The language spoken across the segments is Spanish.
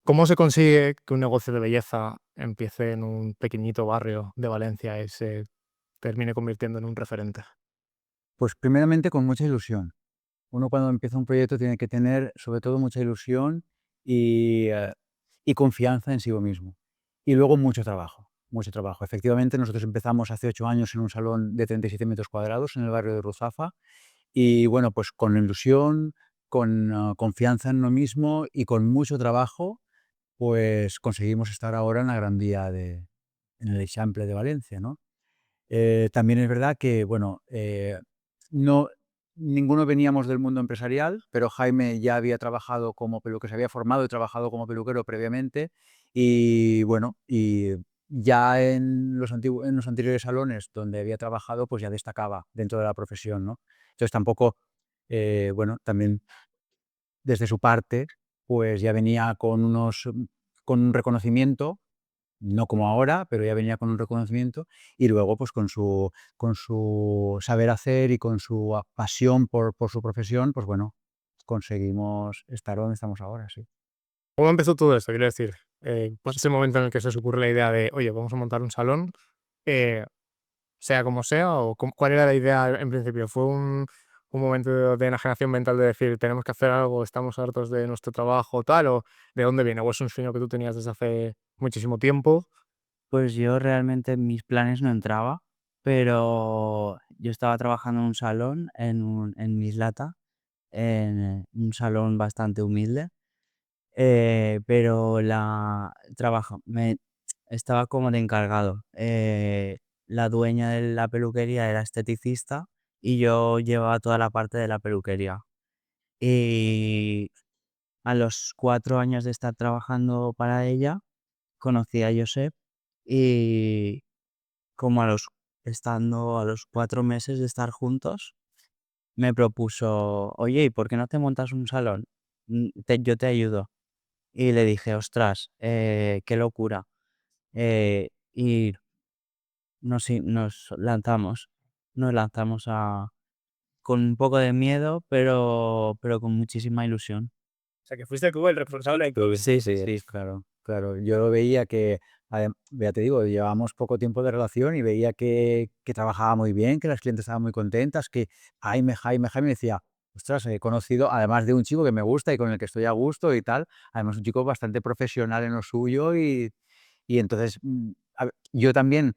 ¿Cómo se consigue que un negocio de belleza empiece en un pequeñito barrio de Valencia y se termine convirtiendo en un referente? Pues primeramente con mucha ilusión. Uno cuando empieza un proyecto tiene que tener sobre todo mucha ilusión y, y confianza en sí mismo. Y luego mucho trabajo, mucho trabajo. Efectivamente, nosotros empezamos hace 8 años en un salón de 37 metros cuadrados en el barrio de Ruzafa y bueno, pues con ilusión, con confianza en uno mismo y con mucho trabajo, pues conseguimos estar ahora en la Gran Vía en el Eixample de Valencia, ¿no? También es verdad que, bueno, no, ninguno veníamos del mundo empresarial, pero Jaime ya había trabajado como peluquero, se había formado y trabajado como peluquero previamente. Y bueno, y ya en los anteriores salones donde había trabajado, pues ya destacaba dentro de la profesión, ¿no? Entonces tampoco, bueno, también desde su parte, pues ya venía con un reconocimiento no como ahora, pero ya venía con un reconocimiento y luego, pues, con su saber hacer y con su pasión por su profesión, pues bueno, conseguimos estar donde estamos ahora, sí. ¿Cómo empezó todo esto? Quiero decir, pues ese momento en el que se os ocurre la idea de, oye, vamos a montar un salón, eh, sea como sea, o cuál era la idea en principio. ¿Fue un momento de enajenación mental de decir, tenemos que hacer algo, estamos hartos de nuestro trabajo, tal, o de dónde viene? ¿O es un sueño que tú tenías desde hace muchísimo tiempo? Pues yo realmente en mis planes no entraba, pero yo estaba trabajando en un salón en Mislata, en un salón bastante humilde, pero estaba como de encargado. La dueña de la peluquería era esteticista y yo llevaba toda la parte de la peluquería. Y a los 4 años de estar trabajando para ella, conocí a Josep y como estando a los 4 meses de estar juntos, me propuso, oye, ¿y por qué no te montas un salón? Yo te ayudo. Y le dije, ostras, qué locura. Y nos lanzamos con un poco de miedo, pero con muchísima ilusión. O sea, que fuiste tú el responsable de todo. Sí, sí, sí, claro, claro. Yo veía que, ya te digo, llevábamos poco tiempo de relación y veía que trabajaba muy bien, que las clientes estaban muy contentas, que Jaime me decía, ostras, he conocido, además de un chico que me gusta y con el que estoy a gusto y tal, además un chico bastante profesional en lo suyo y entonces yo también,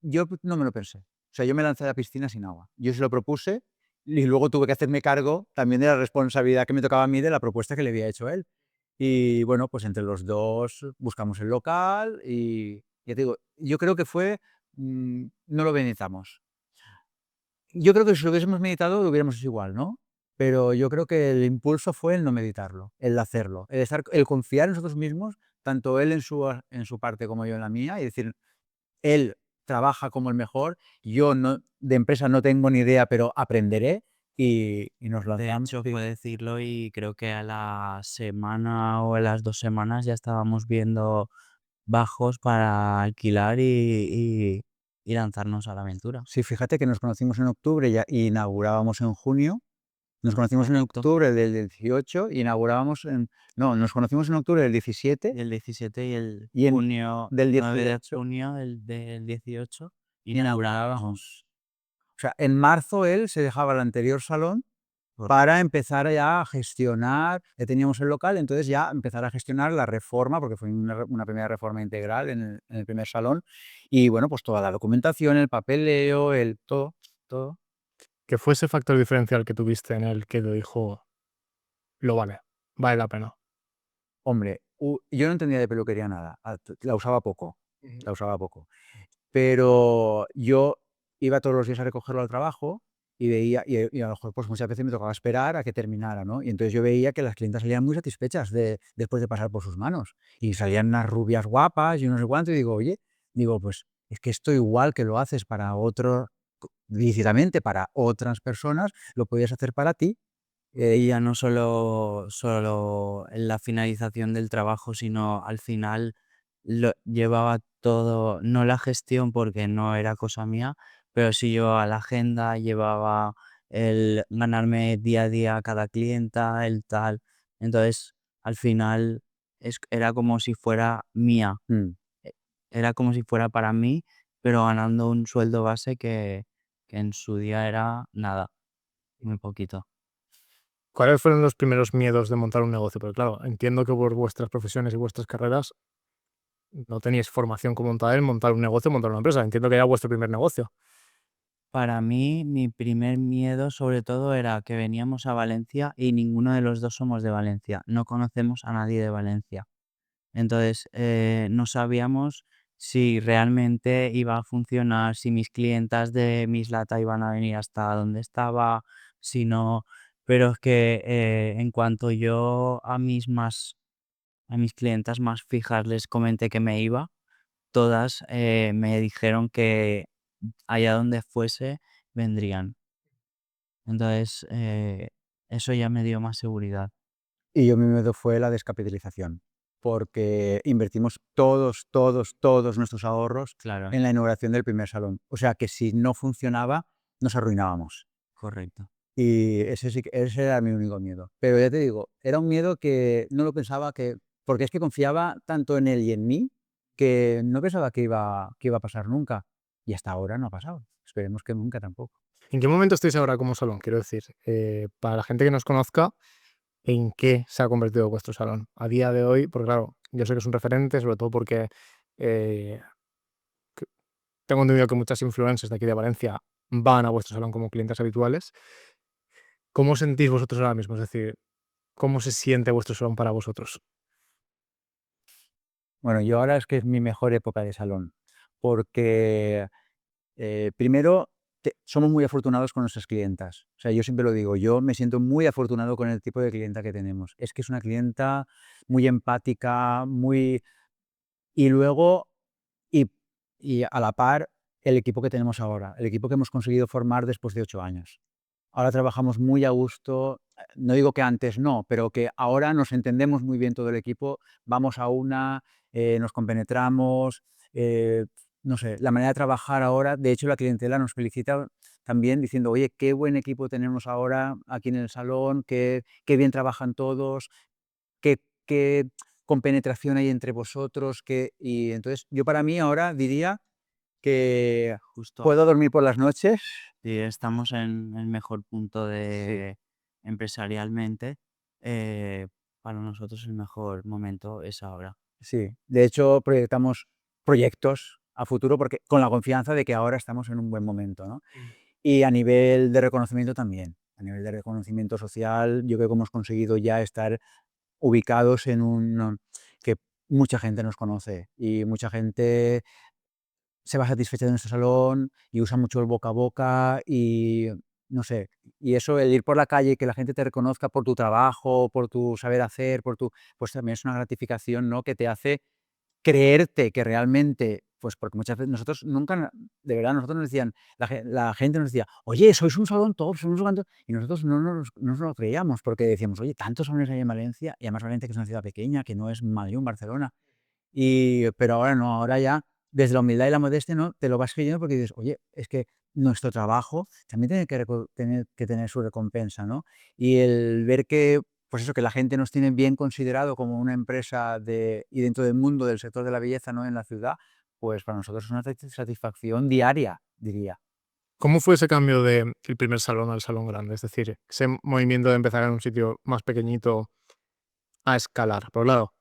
yo no me lo pensé. O sea, yo me lancé a la piscina sin agua. Yo se lo propuse y luego tuve que hacerme cargo también de la responsabilidad que me tocaba a mí de la propuesta que le había hecho él. Y bueno, pues entre los 2 buscamos el local y ya te digo, yo creo que no lo meditamos. Yo creo que si lo hubiésemos meditado lo hubiéramos hecho igual, ¿no? Pero yo creo que el impulso fue el no meditarlo, el hacerlo, el confiar en nosotros mismos, tanto él en su parte como yo en la mía, y decir, él trabaja como el mejor, yo no de empresa no tengo ni idea, pero aprenderé y nos De lanzamos. hecho, Sí. fue decirlo y creo que a la semana o a las 2 semanas ya estábamos viendo bajos para alquilar y lanzarnos a la aventura. Sí, fíjate que nos conocimos en octubre y inaugurábamos en junio. Nos conocimos en Correcto. octubre del 18 y inaugurábamos en no, nos conocimos en octubre del 17 Y el 17 y el y en junio, del 9 de 18, junio del 18 inaugurábamos. inaugurábamos. O sea, en marzo él se dejaba el anterior salón Correcto. para empezar ya a gestionar, ya teníamos el local, entonces ya empezar a gestionar la reforma, porque fue una primera reforma integral en el primer salón, y bueno, pues toda la documentación, el papeleo, el todo, todo. ¿Qué fue ese factor diferencial que tuviste en el que te dijo, lo vale, vale la pena? Hombre, yo no entendía de peluquería nada, la usaba poco, Ujú. la usaba poco. Pero yo iba todos los días a recogerlo al trabajo y veía y a lo mejor, pues, muchas veces me tocaba esperar a que terminara, ¿no? Y entonces yo veía que las clientas salían muy satisfechas después de pasar por sus manos. Y salían unas rubias guapas y no sé cuánto, y digo: "Oye", digo: "Pues, es que esto igual que lo haces para otro lícitamente para otras personas, lo podías hacer para ti". Y ya no solo en la finalización del trabajo, sino al final lo llevaba todo, no la gestión porque no era cosa mía, pero sí llevaba la agenda, llevaba el ganarme día a día a cada clienta, el tal. Entonces, al final era como si fuera mía, Mm. era como si fuera para mí, pero ganando un sueldo base que en su día era nada, muy poquito. ¿Cuáles fueron los primeros miedos de montar un negocio? Porque claro, entiendo que por vuestras profesiones y vuestras carreras no teníais formación como montar un negocio, montar una empresa. Entiendo que era vuestro primer negocio. Para mí, mi primer miedo, sobre todo, era que veníamos a Valencia y ninguno de los 2 somos de Valencia, no conocemos a nadie de Valencia. Entonces, no sabíamos si realmente iba a funcionar, si mis clientas de Mislata iban a venir hasta donde estaba, si no. Pero es que, en cuanto yo a mis clientas más fijas les comenté que me iba, todas, me dijeron que allá donde fuese vendrían. Entonces, eso ya me dio más seguridad. Y yo mi miedo fue la descapitalización, porque invertimos todos nuestros ahorros Claro, en la inauguración del primer salón. O sea que si no funcionaba, nos arruinábamos. correcto. Y ese era mi único miedo. Pero ya te digo, era un miedo que no lo pensaba porque es que confiaba tanto en él y en mí que no pensaba que iba a pasar nunca. Y hasta ahora no ha pasado. Esperemos que nunca tampoco. ¿En qué momento estáis ahora como salón? Quiero decir, para la gente que nos conozca, ¿en qué se ha convertido vuestro salón? A día de hoy, porque claro, yo sé que es un referente, sobre todo porque eh, que- tengo entendido que muchas influencers de aquí de Valencia van a vuestro salón como clientes habituales. ¿Cómo os sentís vosotros ahora mismo? Es decir, ¿cómo se siente vuestro salón para vosotros? Bueno, yo ahora es que es mi mejor época de salón, porque primero, somos muy afortunados con nuestras clientas. O sea, yo siempre lo digo, yo me siento muy afortunado con el tipo de clienta que tenemos. Es que es una clienta muy empática, muy... Y luego, y, y a la par, el equipo que tenemos ahora, el equipo que hemos conseguido formar después de 8 años. Ahora trabajamos muy a gusto, no digo que antes no, pero que ahora nos entendemos muy bien todo el equipo, vamos a una, nos compenetramos, eh, no sé, la manera de trabajar ahora, de hecho la clientela nos felicita también diciendo, oye, qué buen equipo tenemos ahora aquí en el salón, qué bien trabajan todos, qué compenetración hay entre vosotros, y entonces yo para mí ahora diría que Justo. puedo dormir por las noches. Sí, estamos en el mejor punto de empresarialmente. eh, para nosotros el mejor momento es ahora. Sí, de hecho proyectamos proyectos a futuro porque con la confianza de que ahora estamos en un buen momento, ¿no? Y a nivel de reconocimiento también, a nivel de reconocimiento social, yo creo que hemos conseguido ya estar ubicados en que mucha gente nos conoce y mucha gente se va satisfecha de nuestro salón y usa mucho el boca a boca y no sé, y eso, el ir por la calle y que la gente te reconozca por tu trabajo, por tu saber hacer, pues también es una gratificación, ¿no? Que te hace creerte que realmente, pues porque muchas veces nosotros nunca, de verdad, nosotros nos decían, la gente nos decía, oye, sois un salón top, sois un salón top, y nosotros no nos lo creíamos porque decíamos, oye, tantos salones hay en Valencia, y además Valencia que es una ciudad pequeña, que no es Madrid o Barcelona, pero ahora no, ahora ya, desde la humildad y la modestia, ¿no? Te lo vas creyendo porque dices, oye, es que nuestro trabajo también tiene que tener su recompensa, ¿no? Y el ver que, pues eso, que la gente nos tiene bien considerado como una empresa y dentro del mundo del sector de la belleza, ¿no? En la ciudad, pues para nosotros es una satisfacción diaria, diría. ¿Cómo fue ese cambio del primer salón al salón grande? Es decir, ese movimiento de empezar en un sitio más pequeñito a escalar. Pero claro,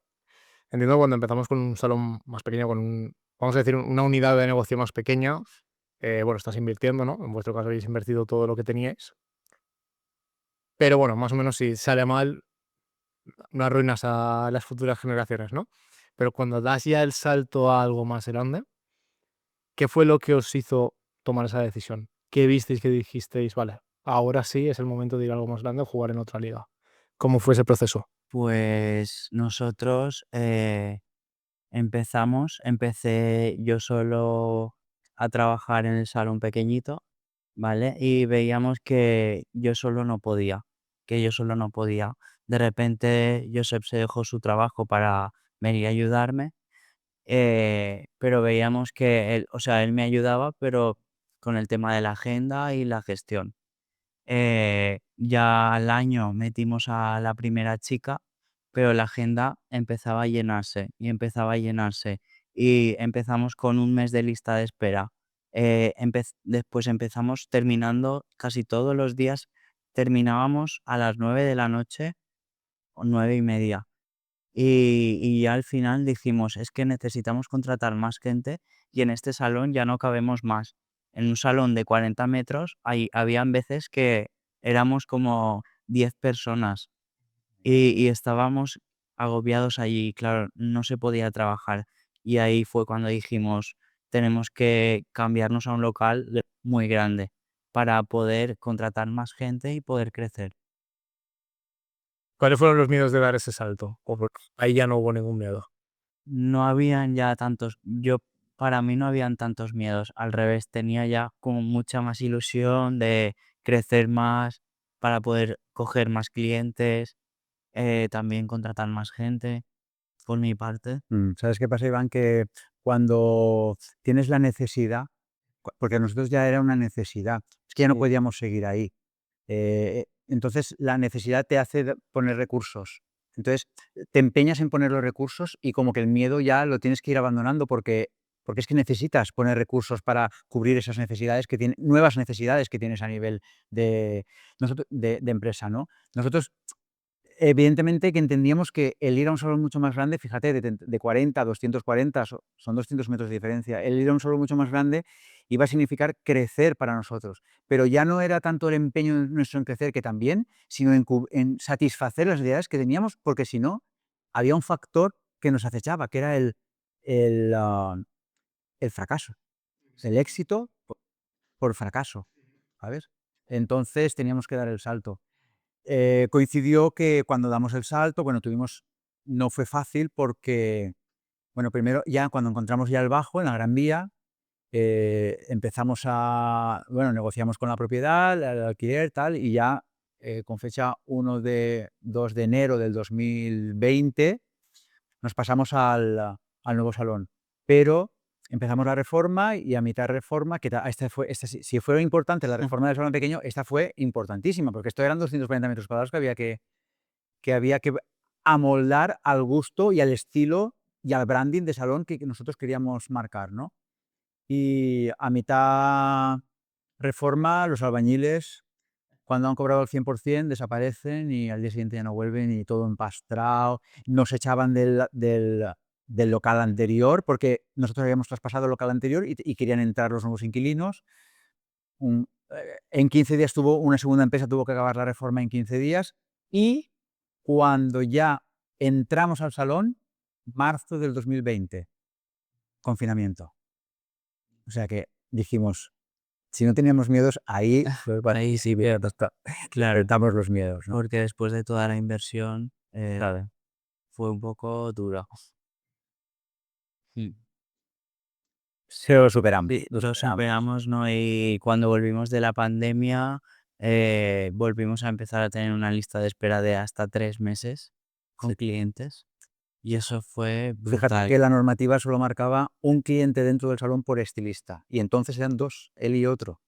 entiendo cuando empezamos con un salón más pequeño, vamos a decir, una unidad de negocio más pequeña, bueno, estás invirtiendo, ¿no? En vuestro caso habéis invertido todo lo que teníais. Pero bueno, más o menos si sale mal, no arruinas a las futuras generaciones, ¿no? Pero cuando das ya el salto a algo más grande, ¿qué fue lo que os hizo tomar esa decisión? ¿Qué visteis que dijisteis, vale, ahora sí es el momento de ir a algo más grande o jugar en otra liga? ¿Cómo fue ese proceso? Pues nosotros empecé yo solo a trabajar en el salón pequeñito, ¿vale? Y veíamos que yo solo no podía, que yo solo no podía. De repente Josep se dejó su trabajo para venir a ayudarme, pero veíamos que él, o sea, él me ayudaba, pero con el tema de la agenda y la gestión. Ya al año metimos a la primera chica, pero la agenda empezaba a llenarse y empezaba a llenarse. Y empezamos con un mes de lista de espera. Después empezamos terminando casi todos los días, terminábamos a las 9 de la noche o 9:30. Y ya al final dijimos, es que necesitamos contratar más gente y en este salón ya no cabemos más. En un salón de 40 metros habían veces que éramos como 10 personas y estábamos agobiados allí, claro, no se podía trabajar. Y ahí fue cuando dijimos, tenemos que cambiarnos a un local muy grande para poder contratar más gente y poder crecer. ¿Cuáles fueron los miedos de dar ese salto? Ahí ya no hubo ningún miedo. No habían ya tantos, para mí no habían tantos miedos, al revés, tenía ya como mucha más ilusión de crecer más para poder coger más clientes, también contratar más gente por mi parte. ¿Sabes qué pasa, Iván? Que cuando tienes la necesidad, porque nosotros ya era una necesidad, es que ya no Sí. podíamos seguir ahí. Entonces, la necesidad te hace poner recursos. Entonces, te empeñas en poner los recursos y como que el miedo ya lo tienes que ir abandonando porque es que necesitas poner recursos para cubrir esas necesidades nuevas necesidades que tienes a nivel de empresa, ¿no? Nosotros evidentemente que entendíamos que el ir a un salón mucho más grande, fíjate, de 40 a 240, son 200 metros de diferencia, el ir a un salón mucho más grande iba a significar crecer para nosotros, pero ya no era tanto el empeño nuestro en crecer, que también, sino en satisfacer las necesidades que teníamos, porque si no, había un factor que nos acechaba, que era el, ah, el fracaso, el éxito por fracaso, ¿sabes? Entonces teníamos que dar el salto. Coincidió que cuando damos el salto, bueno, no fue fácil porque, bueno, primero ya cuando encontramos ya el bajo en la Gran Vía, bueno, negociamos con la propiedad, el alquiler, tal, y ya con fecha 2 de enero del 2020 nos pasamos al nuevo salón. Pero empezamos la reforma y a mitad de reforma, si fue importante la reforma del salón pequeño, esta fue importantísima, porque esto eran 240 metros cuadrados que había que amoldar al gusto y al estilo y al branding de salón que nosotros queríamos marcar, ¿no? Y a mitad reforma, los albañiles, cuando han cobrado el 100%, desaparecen y al día siguiente ya no vuelven y todo empastrado. Nos echaban del local anterior porque nosotros habíamos traspasado el local anterior y querían entrar los nuevos inquilinos. En 15 días una segunda empresa tuvo que acabar la reforma en 15 días y cuando ya entramos al salón, marzo del 2020, confinamiento. O sea que dijimos, si no teníamos miedos, ahí Ahí sí, claro, despertamos los miedos, ¿no? porque después de toda la inversión, Claro. fue un poco duro. Mm. Se lo superamos. Sí, Lo lo superamos. superamos, ¿no? Y cuando volvimos de la pandemia, volvimos a empezar a tener una lista de espera de hasta 3 meses con Sí. clientes. Y eso fue Fíjate brutal. que la normativa solo marcaba un cliente dentro del salón por estilista. Y entonces eran dos, él y otra,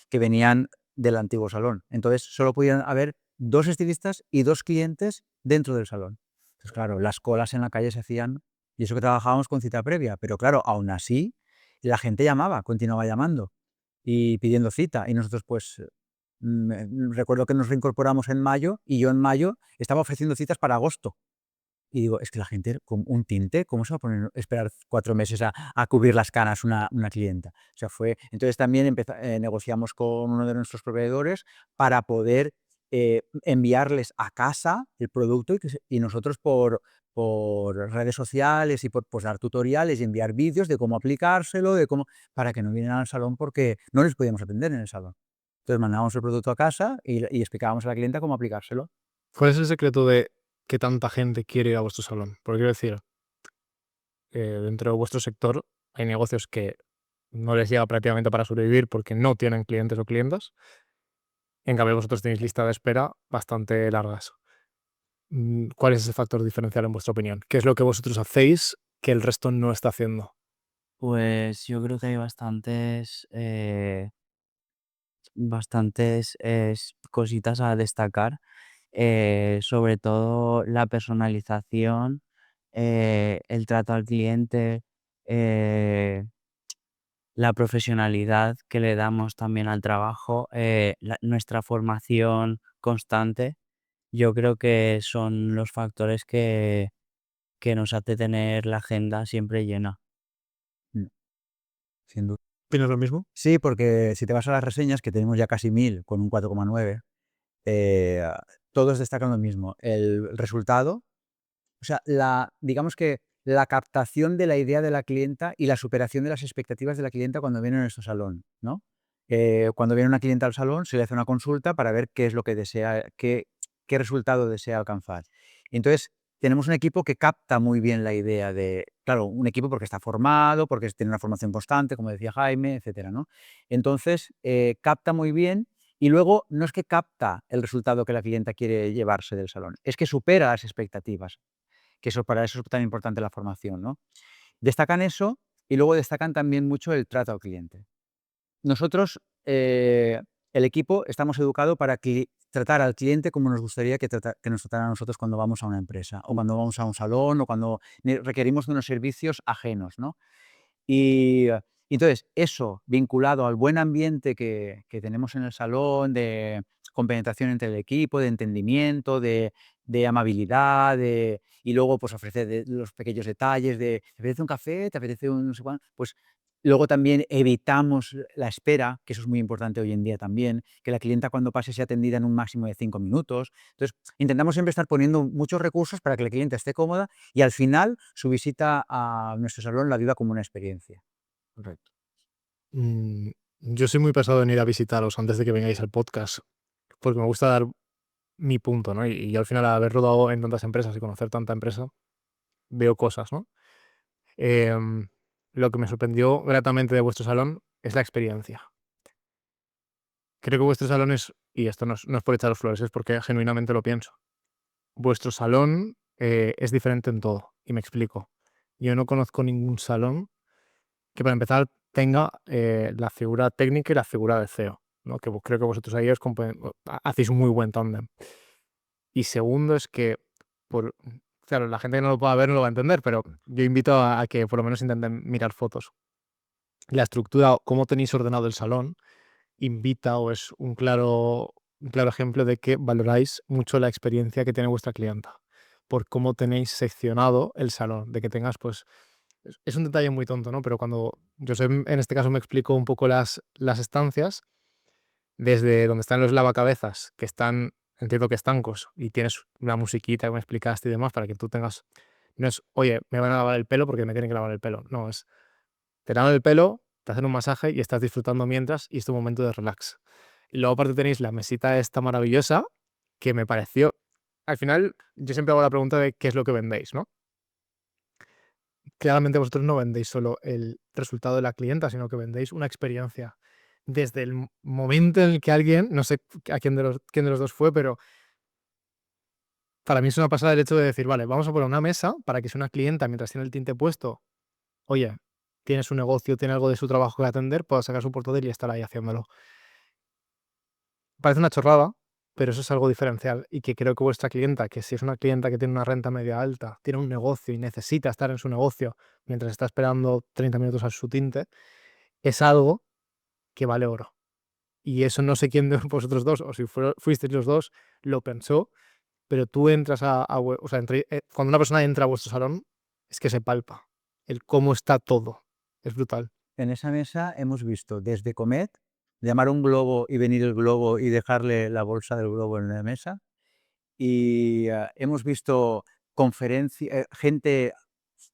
que venían del antiguo salón. Entonces solo podían haber dos estilistas y dos clientes dentro del salón. Entonces, claro, las colas en la calle se hacían, y eso que trabajábamos con cita previa, pero claro, aún así, la gente llamaba, continuaba llamando y pidiendo cita. Y nosotros, pues, recuerdo que nos reincorporamos en mayo y yo en mayo estaba ofreciendo citas para agosto. Y digo, es que la gente con un tinte, ¿cómo se va a poner esperar 4 meses a cubrir las canas una clienta? O sea, entonces también negociamos con uno de nuestros proveedores para poder enviarles a casa el producto y nosotros por redes sociales y por dar tutoriales y enviar vídeos de cómo aplicárselo, para que no vinieran al salón porque no les podíamos atender en el salón. Entonces mandábamos el producto a casa y explicábamos a la clienta cómo aplicárselo. ¿Cuál es el secreto de que tanta gente quiere ir a vuestro salón? Porque quiero decir, dentro de vuestro sector hay negocios que no les llega prácticamente para sobrevivir porque no tienen clientes o clientas. En cambio, vosotros tenéis lista de espera bastante largas. ¿Cuál es ese factor diferencial en vuestra opinión? ¿Qué es lo que vosotros hacéis que el resto no está haciendo? Pues yo creo que hay bastantes cositas a destacar. sobre todo la personalización, el trato al cliente, la profesionalidad que le damos también al trabajo, nuestra formación constante, yo creo que son los factores que nos hace tener la agenda siempre llena. Mm, sin duda. ¿Opinas lo mismo? Sí, porque si te vas a las reseñas, que tenemos ya casi 1000 con un 4,9, eh, todos destacan lo mismo, el resultado, o sea, digamos que la captación de la idea de la clienta y la superación de las expectativas de la clienta cuando viene a nuestro salón, ¿no? Cuando viene una clienta al salón, se le hace una consulta para ver qué es lo que desea, qué resultado desea alcanzar. Entonces, tenemos un equipo que capta muy bien la idea claro, un equipo porque está formado, porque tiene una formación constante, como decía Jaime, etcétera, ¿no? Entonces, capta muy bien y luego no es que capta el resultado que la clienta quiere llevarse del salón, es que supera las expectativas, que eso, para eso es tan importante la formación, ¿no? Destacan eso y luego destacan también mucho el trato al cliente. Nosotros, el equipo, estamos educados para tratar al cliente como nos gustaría que nos tratara a nosotros cuando vamos a una empresa, o cuando vamos a un salón, o cuando requerimos de unos servicios ajenos, ¿no? Y entonces, eso vinculado al buen ambiente que tenemos en el salón, de compenetración entre el equipo, de entendimiento, de amabilidad, y luego pues ofrecer los pequeños detalles de, ¿te apetece un café? ¿Te apetece un no sé cuánto? Pues luego también evitamos la espera, que eso es muy importante hoy en día también, que la clienta cuando pase sea atendida en un máximo de 5 minutos. Entonces, intentamos siempre estar poniendo muchos recursos para que la clienta esté cómoda y al final su visita a nuestro salón la viva como una experiencia. Correcto. Yo soy muy pesado en ir a visitaros antes de que vengáis al podcast, porque me gusta dar mi punto, ¿no? Y yo al final, al haber rodado en tantas empresas y conocer tanta empresa, veo cosas, ¿no? Em, lo que me sorprendió gratamente de vuestro salón es la experiencia. Creo que vuestro salón es, y esto no es por echaros flores, es porque genuinamente lo pienso. Vuestro salón es diferente en todo, y me explico. Yo no conozco ningún salón que, para empezar, tenga la figura técnica y la figura del CEO, ¿no? Que creo que vosotros ahí hacéis un muy buen tándem. Y segundo es que, claro, la gente que no lo pueda ver no lo va a entender, pero yo invito a que por lo menos intenten mirar fotos. La estructura, cómo tenéis ordenado el salón, invita o es un claro ejemplo de que valoráis mucho la experiencia que tiene vuestra clienta, por cómo tenéis seccionado el salón, de que tengas, pues, es un detalle muy tonto, ¿no? Pero cuando yo en este caso me explico un poco las estancias, desde donde están los lavacabezas, que están, entiendo que estancos, y tienes una musiquita que me explicaste y demás para que tú tengas, no es, oye, me van a lavar el pelo porque me tienen que lavar el pelo, no, es, te lavan el pelo, te hacen un masaje y estás disfrutando mientras y es tu momento de relax. Y luego aparte tenéis la mesita esta maravillosa que me pareció, al final yo siempre hago la pregunta de qué es lo que vendéis, ¿no? Claramente vosotros no vendéis solo el resultado de la clienta, sino que vendéis una experiencia. Desde el momento en el que alguien, no sé a quién de los dos fue, pero para mí es una pasada el hecho de decir, vale, vamos a poner una mesa para que si una clienta, mientras tiene el tinte puesto, oye, tiene su negocio, tiene algo de su trabajo que atender, pueda sacar su portátil y estar ahí haciéndolo. Parece una chorrada, pero eso es algo diferencial y que creo que vuestra clienta, que si es una clienta que tiene una renta media alta, tiene un negocio y necesita estar en su negocio mientras está esperando 30 minutos a su tinte, es algo que vale oro. Y eso no sé quién de vosotros dos, o si fuisteis los dos, lo pensó, pero tú entras o sea, cuando una persona entra a vuestro salón, es que se palpa el cómo está todo. Es brutal. En esa mesa hemos visto desde comer, llamar a un globo y venir el globo y dejarle la bolsa del globo en la mesa, y hemos visto gente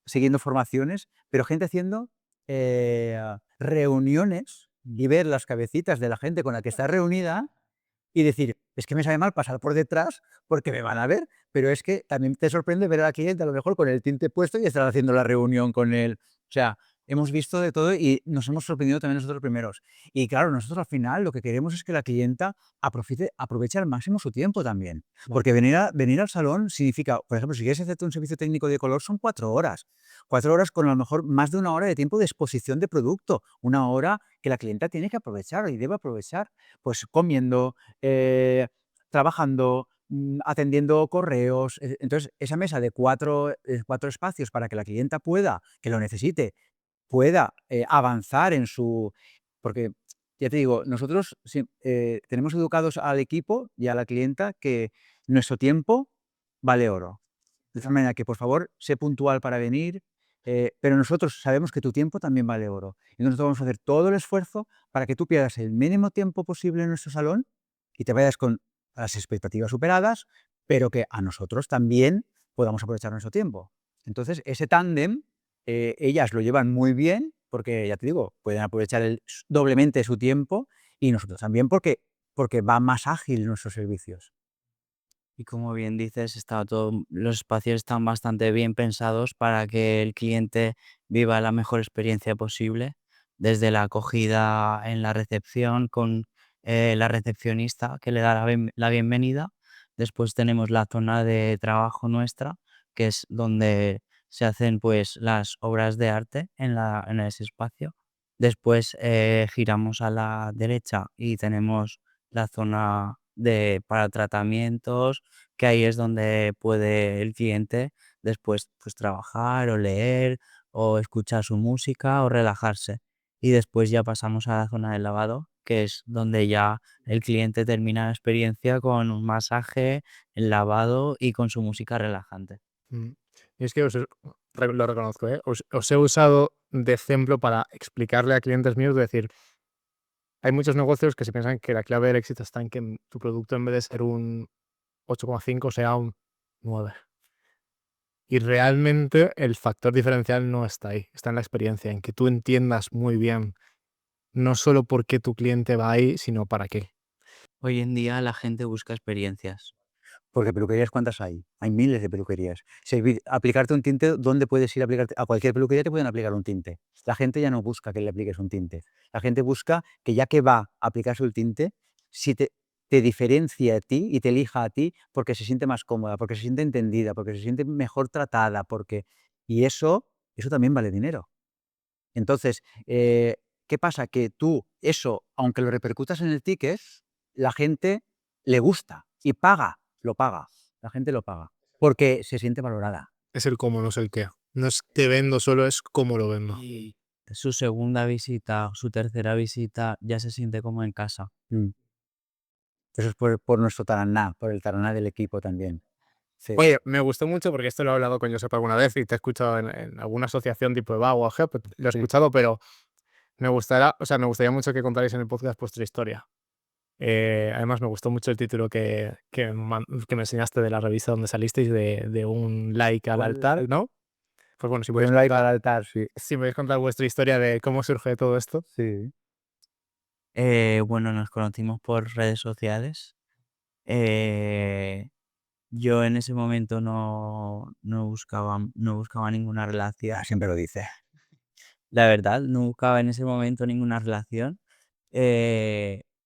siguiendo formaciones, pero gente haciendo reuniones y ver las cabecitas de la gente con la que está reunida y decir, es que me sabe mal pasar por detrás porque me van a ver, pero es que también te sorprende ver a la cliente a lo mejor con el tinte puesto y estar haciendo la reunión con él. O sea, hemos visto de todo y nos hemos sorprendido también nosotros primeros. Y claro, nosotros al final lo que queremos es que la clienta aproveche al máximo su tiempo también. Porque venir al salón significa, por ejemplo, si quieres hacerte un servicio técnico de color son 4 horas. 4 horas con a lo mejor más de una hora de tiempo de exposición de producto. Una hora que la clienta tiene que aprovechar y debe aprovechar, pues comiendo, trabajando, atendiendo correos. Entonces, esa mesa de 4 espacios para que la clienta pueda, que lo necesite, pueda avanzar en su... Porque, ya te digo, nosotros tenemos educados al equipo y a la clienta que nuestro tiempo vale oro. De tal manera que, por favor, sé puntual para venir, pero nosotros sabemos que tu tiempo también vale oro. Y nosotros vamos a hacer todo el esfuerzo para que tú pierdas el mínimo tiempo posible en nuestro salón y te vayas con las expectativas superadas, pero que a nosotros también podamos aprovechar nuestro tiempo. Entonces, ese tándem, ellas lo llevan muy bien porque, ya te digo, pueden aprovechar doblemente su tiempo y nosotros también porque va más ágil nuestros servicios. Y como bien dices, los espacios están bastante bien pensados para que el cliente viva la mejor experiencia posible, desde la acogida en la recepción con la recepcionista que le da la bienvenida. Después tenemos la zona de trabajo nuestra, que es donde se hacen pues las obras de arte en ese espacio. Después giramos a la derecha y tenemos la zona para tratamientos, que ahí es donde puede el cliente después pues trabajar o leer o escuchar su música o relajarse. Y después ya pasamos a la zona del lavado, que es donde ya el cliente termina la experiencia con un masaje, el lavado y con su música relajante. Mm. Y es que lo reconozco, ¿eh? Os he usado de ejemplo para explicarle a clientes míos, de decir, hay muchos negocios que se piensan que la clave del éxito está en que tu producto, en vez de ser un 8,5, sea un 9. Y realmente el factor diferencial no está ahí, está en la experiencia, en que tú entiendas muy bien, no solo por qué tu cliente va ahí, sino para qué. Hoy en día la gente busca experiencias. Porque peluquerías, ¿cuántas hay? Hay miles de peluquerías. Aplicarte un tinte, ¿dónde puedes ir a aplicarte? A cualquier peluquería te pueden aplicar un tinte. La gente ya no busca que le apliques un tinte. La gente busca que, ya que va a aplicarse el tinte, si te diferencie a ti y te elija a ti porque se siente más cómoda, porque se siente entendida, porque se siente mejor tratada, y eso también vale dinero. Entonces, ¿qué pasa? Que tú eso, aunque lo repercutas en el ticket, la gente le gusta y lo paga. La gente lo paga porque se siente valorada. Es el cómo, no es el qué. No es que vendo solo, es cómo lo vendo. Y su segunda visita, su tercera visita, ya se siente como en casa. Mm. Eso es por nuestro taraná, por el taraná del equipo también. Sí. Oye, me gustó mucho porque esto lo he hablado con Josep alguna vez y te he escuchado en alguna asociación tipo EVA o AGEP, lo he Sí. escuchado, pero me gustaría mucho que contarais en el podcast vuestra historia. Además, me gustó mucho el título que me enseñaste de la revista donde salisteis de un like al altar, ¿no? Pues bueno, De un like al altar, sí. si podéis contar vuestra historia de cómo surge todo esto. Sí. Bueno, nos conocimos por redes sociales. Eh, yo en ese momento no buscaba ninguna relación. Siempre lo dice. La verdad, no buscaba en ese momento ninguna relación.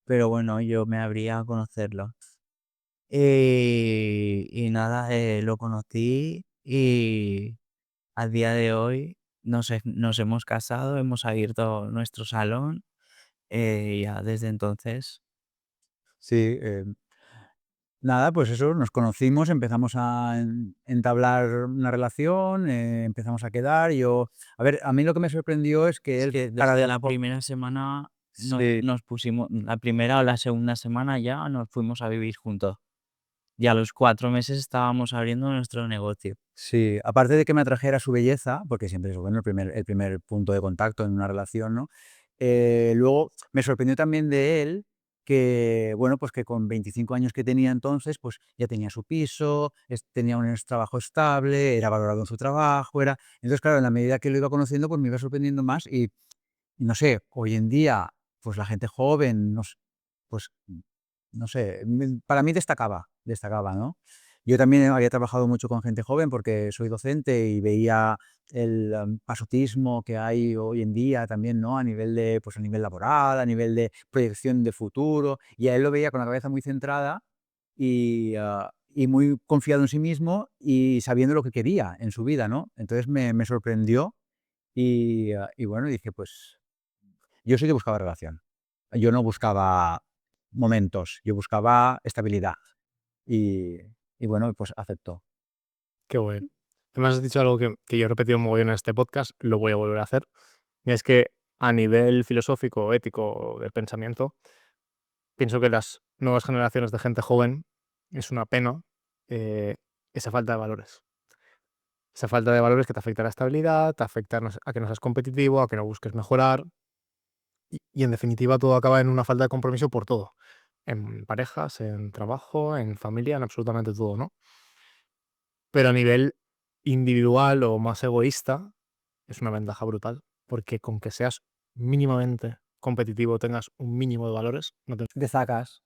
Pero bueno, yo me abría a conocerlo. Y nada, lo conocí y a día de hoy nos hemos casado, hemos abierto nuestro salón. Ya desde entonces. Sí. Nada, pues eso, nos conocimos, empezamos a entablar una relación, empezamos a quedar. A ver, a mí lo que me sorprendió es que Es él, que cara desde de la primera semana Sí, nos pusimos, la primera o la segunda semana ya nos fuimos a vivir juntos. Y a los 4 meses estábamos abriendo nuestro negocio. sí, aparte de que me atrajera su belleza, porque siempre es bueno el primer punto de contacto en una relación, ¿no? Luego me sorprendió también de él que, bueno, pues que con 25 años que tenía entonces, pues ya tenía su piso, tenía un trabajo estable, era valorado en su trabajo, Entonces, claro, en la medida que lo iba conociendo, pues me iba sorprendiendo más y no sé, hoy en día, pues la gente joven, pues no sé, para mí destacaba, ¿no? Yo también había trabajado mucho con gente joven porque soy docente y veía el pasotismo que hay hoy en día también, ¿no? Pues a nivel laboral, a nivel de proyección de futuro, y a él lo veía con la cabeza muy centrada y muy confiado en sí mismo y sabiendo lo que quería en su vida, ¿no? Entonces me sorprendió y bueno, dije, pues yo sí que buscaba relación. Yo no buscaba momentos, yo buscaba estabilidad. y, y bueno, pues aceptó. Qué bueno. Además has dicho algo que yo he repetido un mogollón en este podcast, lo voy a volver a hacer, y es que a nivel filosófico, ético, de pensamiento, pienso que las nuevas generaciones de gente joven es una pena esa falta de valores. Esa falta de valores que te afecta a la estabilidad, te afecta a que no seas competitivo, a que no busques mejorar, y en definitiva todo acaba en una falta de compromiso por todo. En parejas, en trabajo, en familia, en absolutamente todo, ¿no? Pero a nivel individual o más egoísta, es una ventaja brutal, porque con que seas mínimamente competitivo, tengas un mínimo de valores, no te Destacas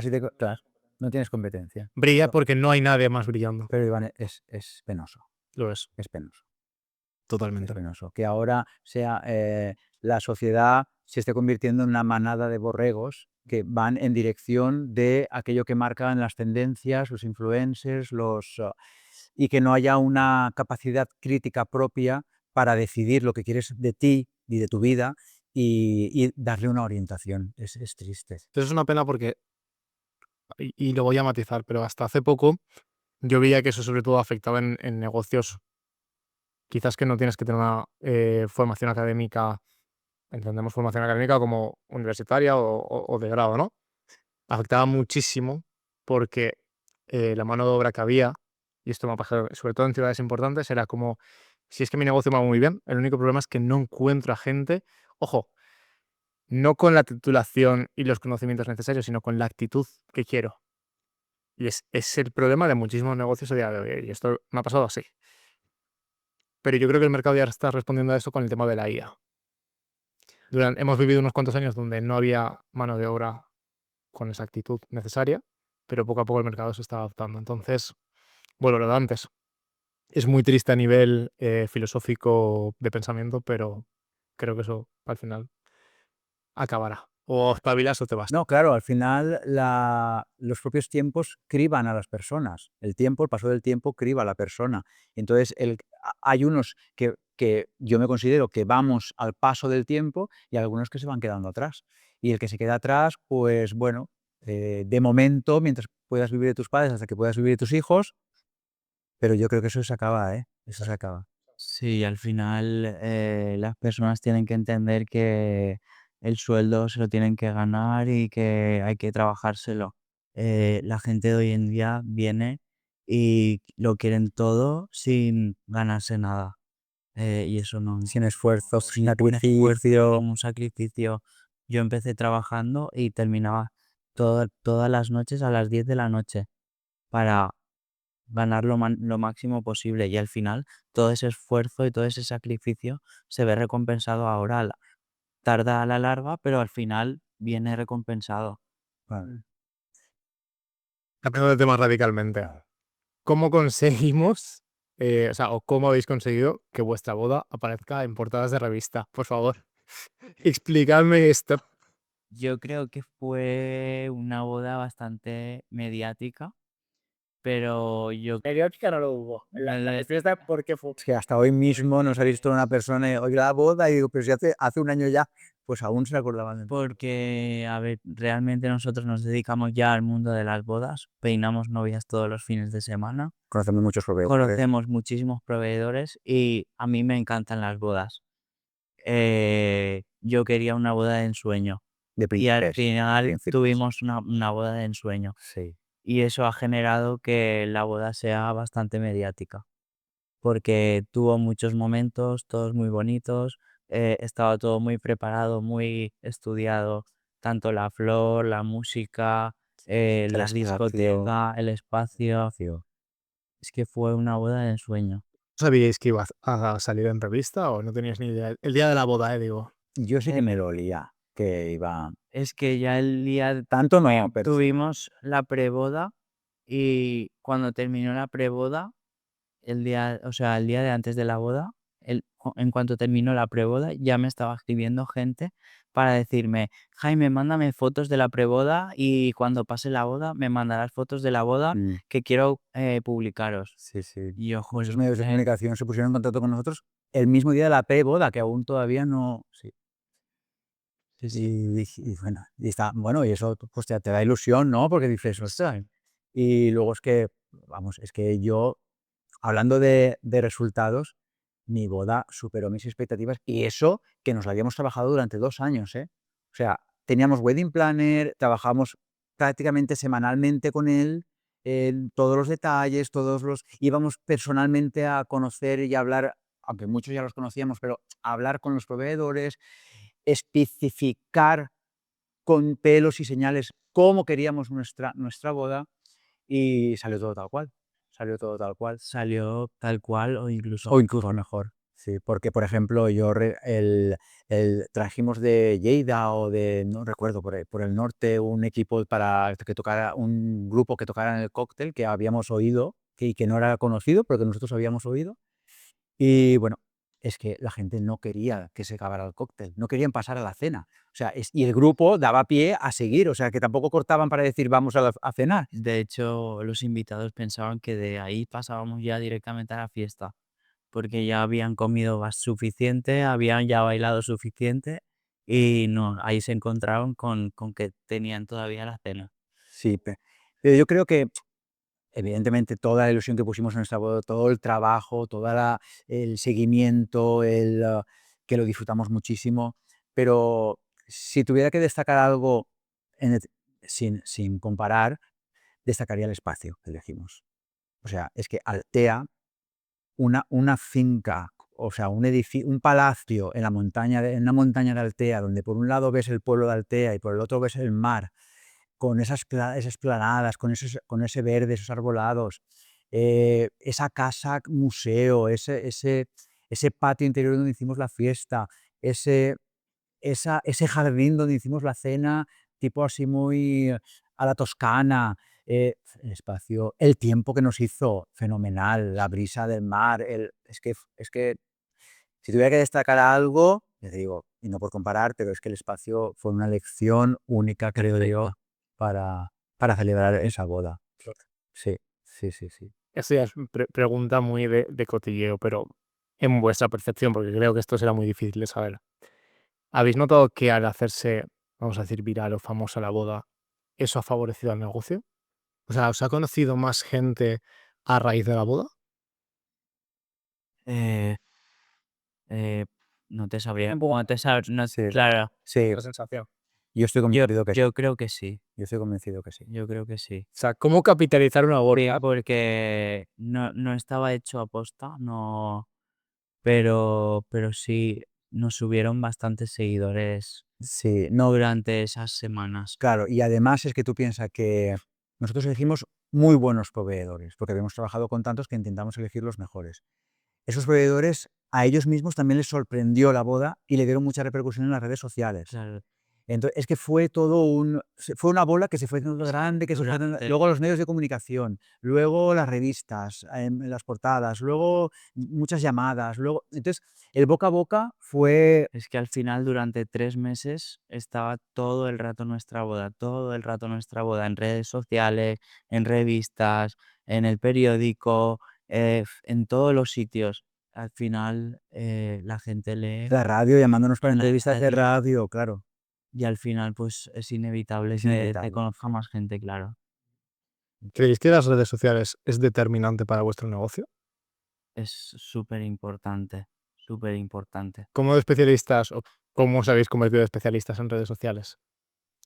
y claro, no tienes competencia. brilla porque no hay nadie más brillando. Pero Iván, es penoso, Lo es, es penoso. Es totalmente. penoso. Que ahora sea la sociedad se esté convirtiendo en una manada de borregos que van en dirección de aquello que marcan las tendencias, los influencers, y que no haya una capacidad crítica propia para decidir lo que quieres de ti y de tu vida y darle una orientación. Es triste. Entonces es una pena porque, y lo voy a matizar, pero hasta hace poco yo veía que eso sobre todo afectaba en negocios, quizás que no tienes que tener una formación académica, entendemos formación académica como universitaria o de grado, ¿no? Afectaba muchísimo porque la mano de obra que había, y esto me ha pasado sobre todo en ciudades importantes, era como, si es que mi negocio va muy bien, el único problema es que no encuentro a gente, ojo, no con la titulación y los conocimientos necesarios, sino con la actitud que quiero. Y es el problema de muchísimos negocios a día de hoy, y esto me ha pasado así. Pero yo creo que el mercado ya está respondiendo a eso con el tema de la IA. Hemos vivido unos cuantos años donde no había mano de obra con esa actitud necesaria, pero poco a poco el mercado se está adaptando. Entonces, bueno, lo de antes. Es muy triste a nivel filosófico de pensamiento, pero creo que eso al final acabará. O espabilas o te vas. No, claro, al final los propios tiempos criban a las personas. El paso del tiempo criba a la persona. Entonces, hay unos que yo me considero que vamos al paso del tiempo y algunos que se van quedando atrás. Y el que se queda atrás, pues bueno, de momento, mientras puedas vivir de tus padres, hasta que puedas vivir de tus hijos, pero yo creo que eso se acaba, ¿eh? Eso se acaba. Sí, al final las personas tienen que entender que el sueldo se lo tienen que ganar y que hay que trabajárselo. La gente de hoy en día viene y lo quieren todo sin ganarse nada. Y eso no, Sin esfuerzo, sin ningún esfuerzo, sacrificio. ningún sacrificio. Yo empecé trabajando y terminaba todas las noches a las 10 de la noche para ganar lo máximo posible y al final todo ese esfuerzo y todo ese sacrificio se ve recompensado ahora. Tarda a la larga, pero al final viene recompensado. Vale. Cambiando de tema radicalmente. ¿Cómo conseguimos, o sea, o cómo habéis conseguido que vuestra boda aparezca en portadas de revista? Por favor, explicadme esto. Yo creo que fue una boda bastante mediática, pero yo Periódica no lo hubo. La fiesta, ¿por qué fue? Es que hasta hoy mismo nos ha visto una persona, oye, la boda, y digo, pero si hace un año ya, pues aún se acordaban de mí. porque, a ver, realmente nosotros nos dedicamos ya al mundo de las bodas, peinamos novias todos los fines de semana, Conocemos muchos proveedores conocemos muchísimos proveedores y a mí me encantan las bodas. Yo quería una boda de ensueño de y al príncipes. final príncipes. tuvimos una boda de ensueño Sí. y eso ha generado que la boda sea bastante mediática, porque tuvo muchos momentos, todos muy bonitos, estaba todo muy preparado, muy estudiado, tanto la flor, la música, la discoteca, el espacio. Es que fue una boda de ensueño. ¿Sabíais que iba a salir en revista o no teníais ni idea? El día de la boda, digo. Yo sí Eh, que me lo olía, que iba. Es que ya el día Tanto no, pero sí. tuvimos la preboda y cuando terminó la preboda, o sea, el día de antes de la boda, en cuanto terminó la preboda, ya me estaba escribiendo gente para decirme, Jaime, mándame fotos de la preboda y cuando pase la boda me mandarás fotos de la boda que quiero publicaros. Sí, sí. Y yo, Muchos joder, medios de comunicación se pusieron en contacto con nosotros el mismo día de la preboda, que aún todavía no. Sí. sí, sí. Y bueno, y está, bueno, y eso pues te da ilusión, ¿no? Porque dices, ostras, Y luego es que, vamos, es que yo, hablando de resultados, mi boda superó mis expectativas y eso que nos la habíamos trabajado durante 2 años, ¿eh? O sea, teníamos wedding planner, trabajamos prácticamente semanalmente con él en todos los detalles, íbamos personalmente a conocer y a hablar, aunque muchos ya los conocíamos, pero a hablar con los proveedores, especificar con pelos y señales cómo queríamos nuestra boda y salió todo tal cual, salió todo tal cual. Salió tal cual o incluso O incluso mejor, sí, porque, por ejemplo, trajimos de Lleida o no recuerdo, por el norte, un equipo para que tocara, un grupo que tocara en el cóctel que habíamos oído y que no era conocido, pero que nosotros habíamos oído. Y bueno, es que la gente no quería que se acabara el cóctel, no querían pasar a la cena. O sea, y el grupo daba pie a seguir, o sea, que tampoco cortaban para decir vamos a cenar. de hecho, los invitados pensaban que de ahí pasábamos ya directamente a la fiesta, porque ya habían comido suficiente, habían ya bailado suficiente y no, ahí se encontraron con que tenían todavía la cena. Sí, pero yo creo que evidentemente toda la ilusión que pusimos en nuestra boda, todo el trabajo, el seguimiento, que lo disfrutamos muchísimo, pero si tuviera que destacar algo en el- sin comparar, destacaría el espacio que elegimos. O sea, es que Altea, una finca, o sea, un palacio en una montaña de Altea, donde por un lado ves el pueblo de Altea y por el otro ves el mar, con esas planadas, con ese verde, esos arbolados, esa casa museo, ese patio interior donde hicimos la fiesta, ese, ese jardín donde hicimos la cena, tipo así muy a la toscana, el espacio, el tiempo que nos hizo fenomenal, la brisa del mar, es que si tuviera que destacar algo, ya te digo, y no por comparar, pero es que el espacio fue una lección única, creo yo, para, para celebrar esa boda. Sí, sí, sí, sí. Esto ya es pregunta muy de cotilleo, pero en vuestra percepción, porque creo que esto será muy difícil de saber. ¿Habéis notado que al hacerse, vamos a decir, viral o famosa la boda, eso ha favorecido al negocio? O sea, ¿os ha conocido más gente a raíz de la boda? Eh, eh, no te sabría, no te no, Sí, claro, sí, La sensación. yo estoy convencido que sí. yo creo que sí, Yo estoy convencido que sí. yo creo que sí. O sea, ¿cómo capitalizar una boda? Porque no estaba hecho aposta, no, pero sí nos subieron bastantes seguidores Sí, no, durante esas semanas. claro, y además es que tú piensas que nosotros elegimos muy buenos proveedores, porque habíamos trabajado con tantos que intentamos elegir los mejores. Esos proveedores, a ellos mismos también les sorprendió la boda y le dieron mucha repercusión en las redes sociales. Claro, Entonces, es que fue una bola que se fue haciendo grande, que se fue haciendo, durante luego los medios de comunicación, luego las revistas, en las portadas, luego muchas llamadas, luego, entonces, el boca a boca fue, Es que al final, durante 3 meses, estaba todo el rato nuestra boda, todo el rato nuestra boda, en redes sociales, en revistas, en el periódico, en todos los sitios. Al final, la gente lee la radio llamándonos para en la entrevistas de radio radio, claro, y al final, pues, es inevitable es que te inevitable. conozca más gente, claro. ¿Creéis que las redes sociales es determinante para vuestro negocio? Es súper importante, súper importante. ¿Cómo de especialistas o cómo os habéis convertido de especialistas en redes sociales?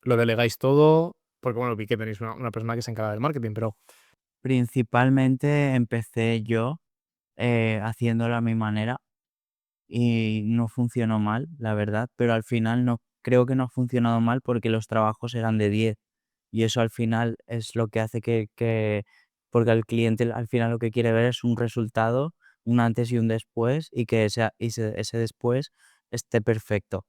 ¿Lo delegáis todo? Porque bueno, vi que tenéis una persona que se encarga del marketing, pero Principalmente empecé yo, haciéndolo a mi manera. Y no funcionó mal, la verdad, pero al final no creo que no ha funcionado mal porque los trabajos eran de 10 y eso al final es lo que hace que porque al cliente al final lo que quiere ver es un resultado, un antes y un después y que ese después esté perfecto.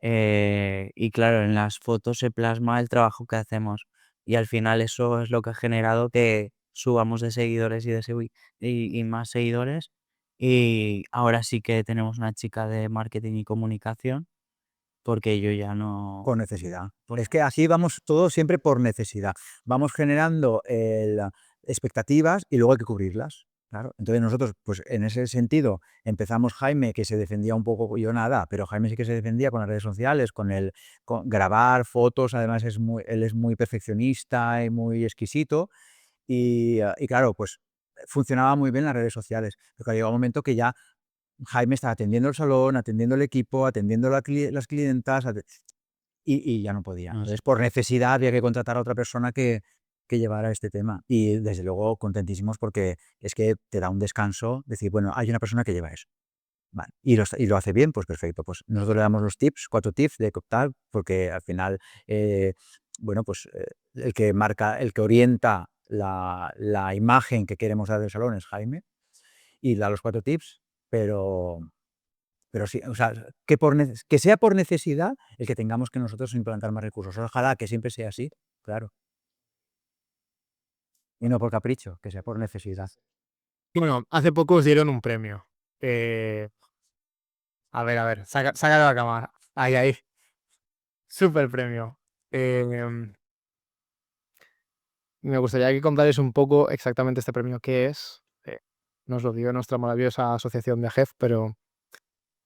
Y claro, en las fotos se plasma el trabajo que hacemos y al final eso es lo que ha generado que subamos de seguidores y más seguidores. Y ahora sí que tenemos una chica de marketing y comunicación, porque yo ya no. Por necesidad. por- Es que así vamos todo siempre por necesidad. Vamos generando expectativas y luego hay que cubrirlas. Claro. Entonces nosotros, pues en ese sentido, empezamos Jaime, que se defendía un poco, yo nada, pero Jaime sí que se defendía con las redes sociales, con grabar fotos, además él es muy perfeccionista y muy exquisito, Y claro, pues funcionaba muy bien las redes sociales. Pero claro, llegó un momento que ya Jaime estaba atendiendo el salón, atendiendo el equipo, atendiendo las clientas, y ya no podía. No sé. Entonces, por necesidad, había que contratar a otra persona que llevara este tema. Y desde luego, contentísimos porque es que te da un descanso decir, bueno, hay una persona que lleva eso. Vale. Y lo hace bien, pues perfecto. Pues nosotros le damos los tips, 4 tips de tal, porque al final, bueno, pues el que marca, el que orienta la imagen que queremos dar del salón es Jaime y da los 4 tips, pero, pero sí, o sea, que sea por necesidad el que tengamos que nosotros implantar más recursos. Ojalá que siempre sea así, claro, y no por capricho, que sea por necesidad. Bueno, hace poco os dieron un premio. A ver, saca de la cámara. Ahí, ahí. Súper premio. Me gustaría que contarais un poco exactamente este premio qué es. Nos lo dio nuestra maravillosa asociación de AGEF, pero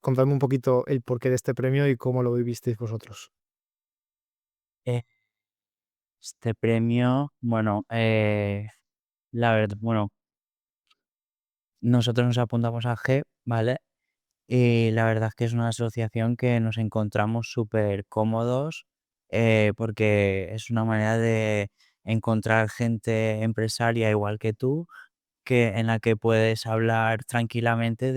contadme un poquito el porqué de este premio y cómo lo vivisteis vosotros. Eh, Este premio, bueno, la verdad, bueno, nosotros nos apuntamos a G, ¿vale? Y la verdad es que es una asociación que nos encontramos súper cómodos, porque es una manera de encontrar gente empresaria igual que tú, en la que puedes hablar tranquilamente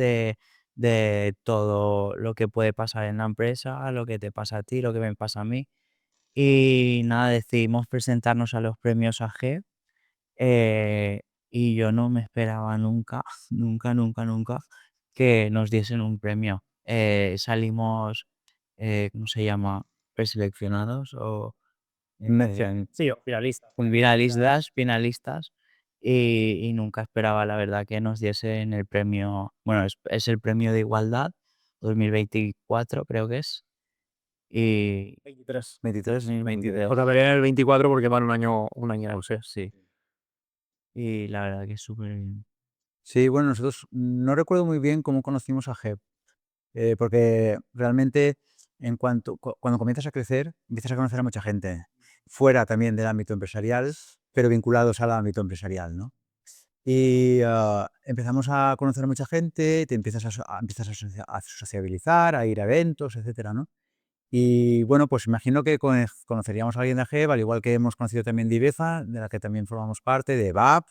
de todo lo que puede pasar en la empresa, lo que te pasa a ti, lo que me pasa a mí. Y nada, decidimos presentarnos a los premios AG, eh, y yo no me esperaba nunca, nunca que nos diesen un premio. Salimos, ¿cómo se llama? Preseleccionados o Sí, finalistas, y nunca esperaba, la verdad, que nos diesen el premio. Bueno, es el premio de igualdad 2024, creo que es. Y 23. 23, O 22. sea, vería en el 24 porque van un año Justo, sí. Y la verdad que es súper bien. Sí, bueno, nosotros no recuerdo muy bien cómo conocimos a Jeb, porque realmente cuando comienzas a crecer, empiezas a conocer a mucha gente, fuera también del ámbito empresarial, pero vinculados al ámbito empresarial, ¿no? Y empezamos a conocer a mucha gente, te empiezas a sociabilizar, a ir a eventos, etcétera, ¿no? Y bueno, pues imagino que conoceríamos a alguien de AGEB, al igual que hemos conocido también de IBEZA, de la que también formamos parte, de VAP,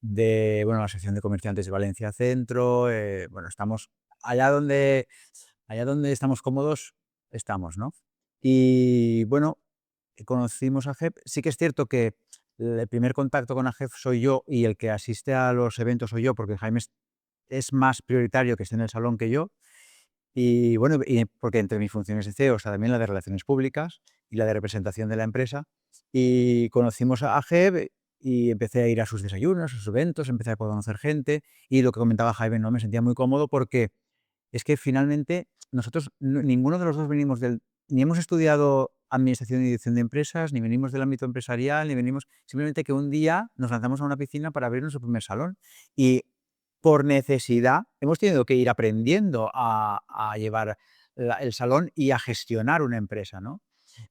de bueno, la sección de comerciantes de Valencia Centro. Bueno, estamos allá donde estamos cómodos, estamos, ¿no? Y bueno, conocimos a AGEB. Sí que es cierto que el primer contacto con AGEB soy yo y el que asiste a los eventos soy yo, porque Jaime es más prioritario que esté en el salón que yo. Y bueno, porque entre mis funciones de CEO está también la de relaciones públicas y la de representación de la empresa. Y conocimos a Jeb y empecé a ir a sus desayunos, a sus eventos, empecé a conocer gente. Y lo que comentaba Jaime, ¿no? Me sentía muy cómodo porque es que finalmente nosotros, ninguno de los dos ni hemos estudiado administración y dirección de empresas, ni venimos del ámbito empresarial, ni venimos, simplemente que un día nos lanzamos a una piscina para abrir nuestro primer salón. Y por necesidad hemos tenido que ir aprendiendo a llevar el salón y a gestionar una empresa, ¿no?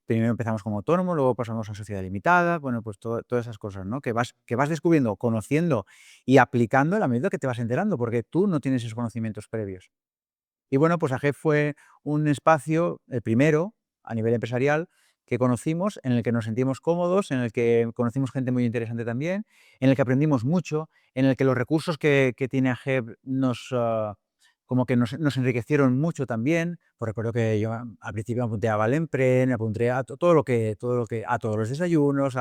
Primero empezamos como autónomo, luego pasamos a sociedad limitada, bueno, pues todas esas cosas, ¿no? Que vas descubriendo, conociendo y aplicando a la medida que te vas enterando, porque tú no tienes esos conocimientos previos. Y bueno, pues AGEF fue un espacio, el primero a nivel empresarial, que conocimos, en el que nos sentimos cómodos, en el que conocimos gente muy interesante también, en el que aprendimos mucho, en el que los recursos que tiene AGEF como que nos enriquecieron mucho también. Pues recuerdo que yo al principio me apunté a Valenpren, me apunté a a todos los desayunos,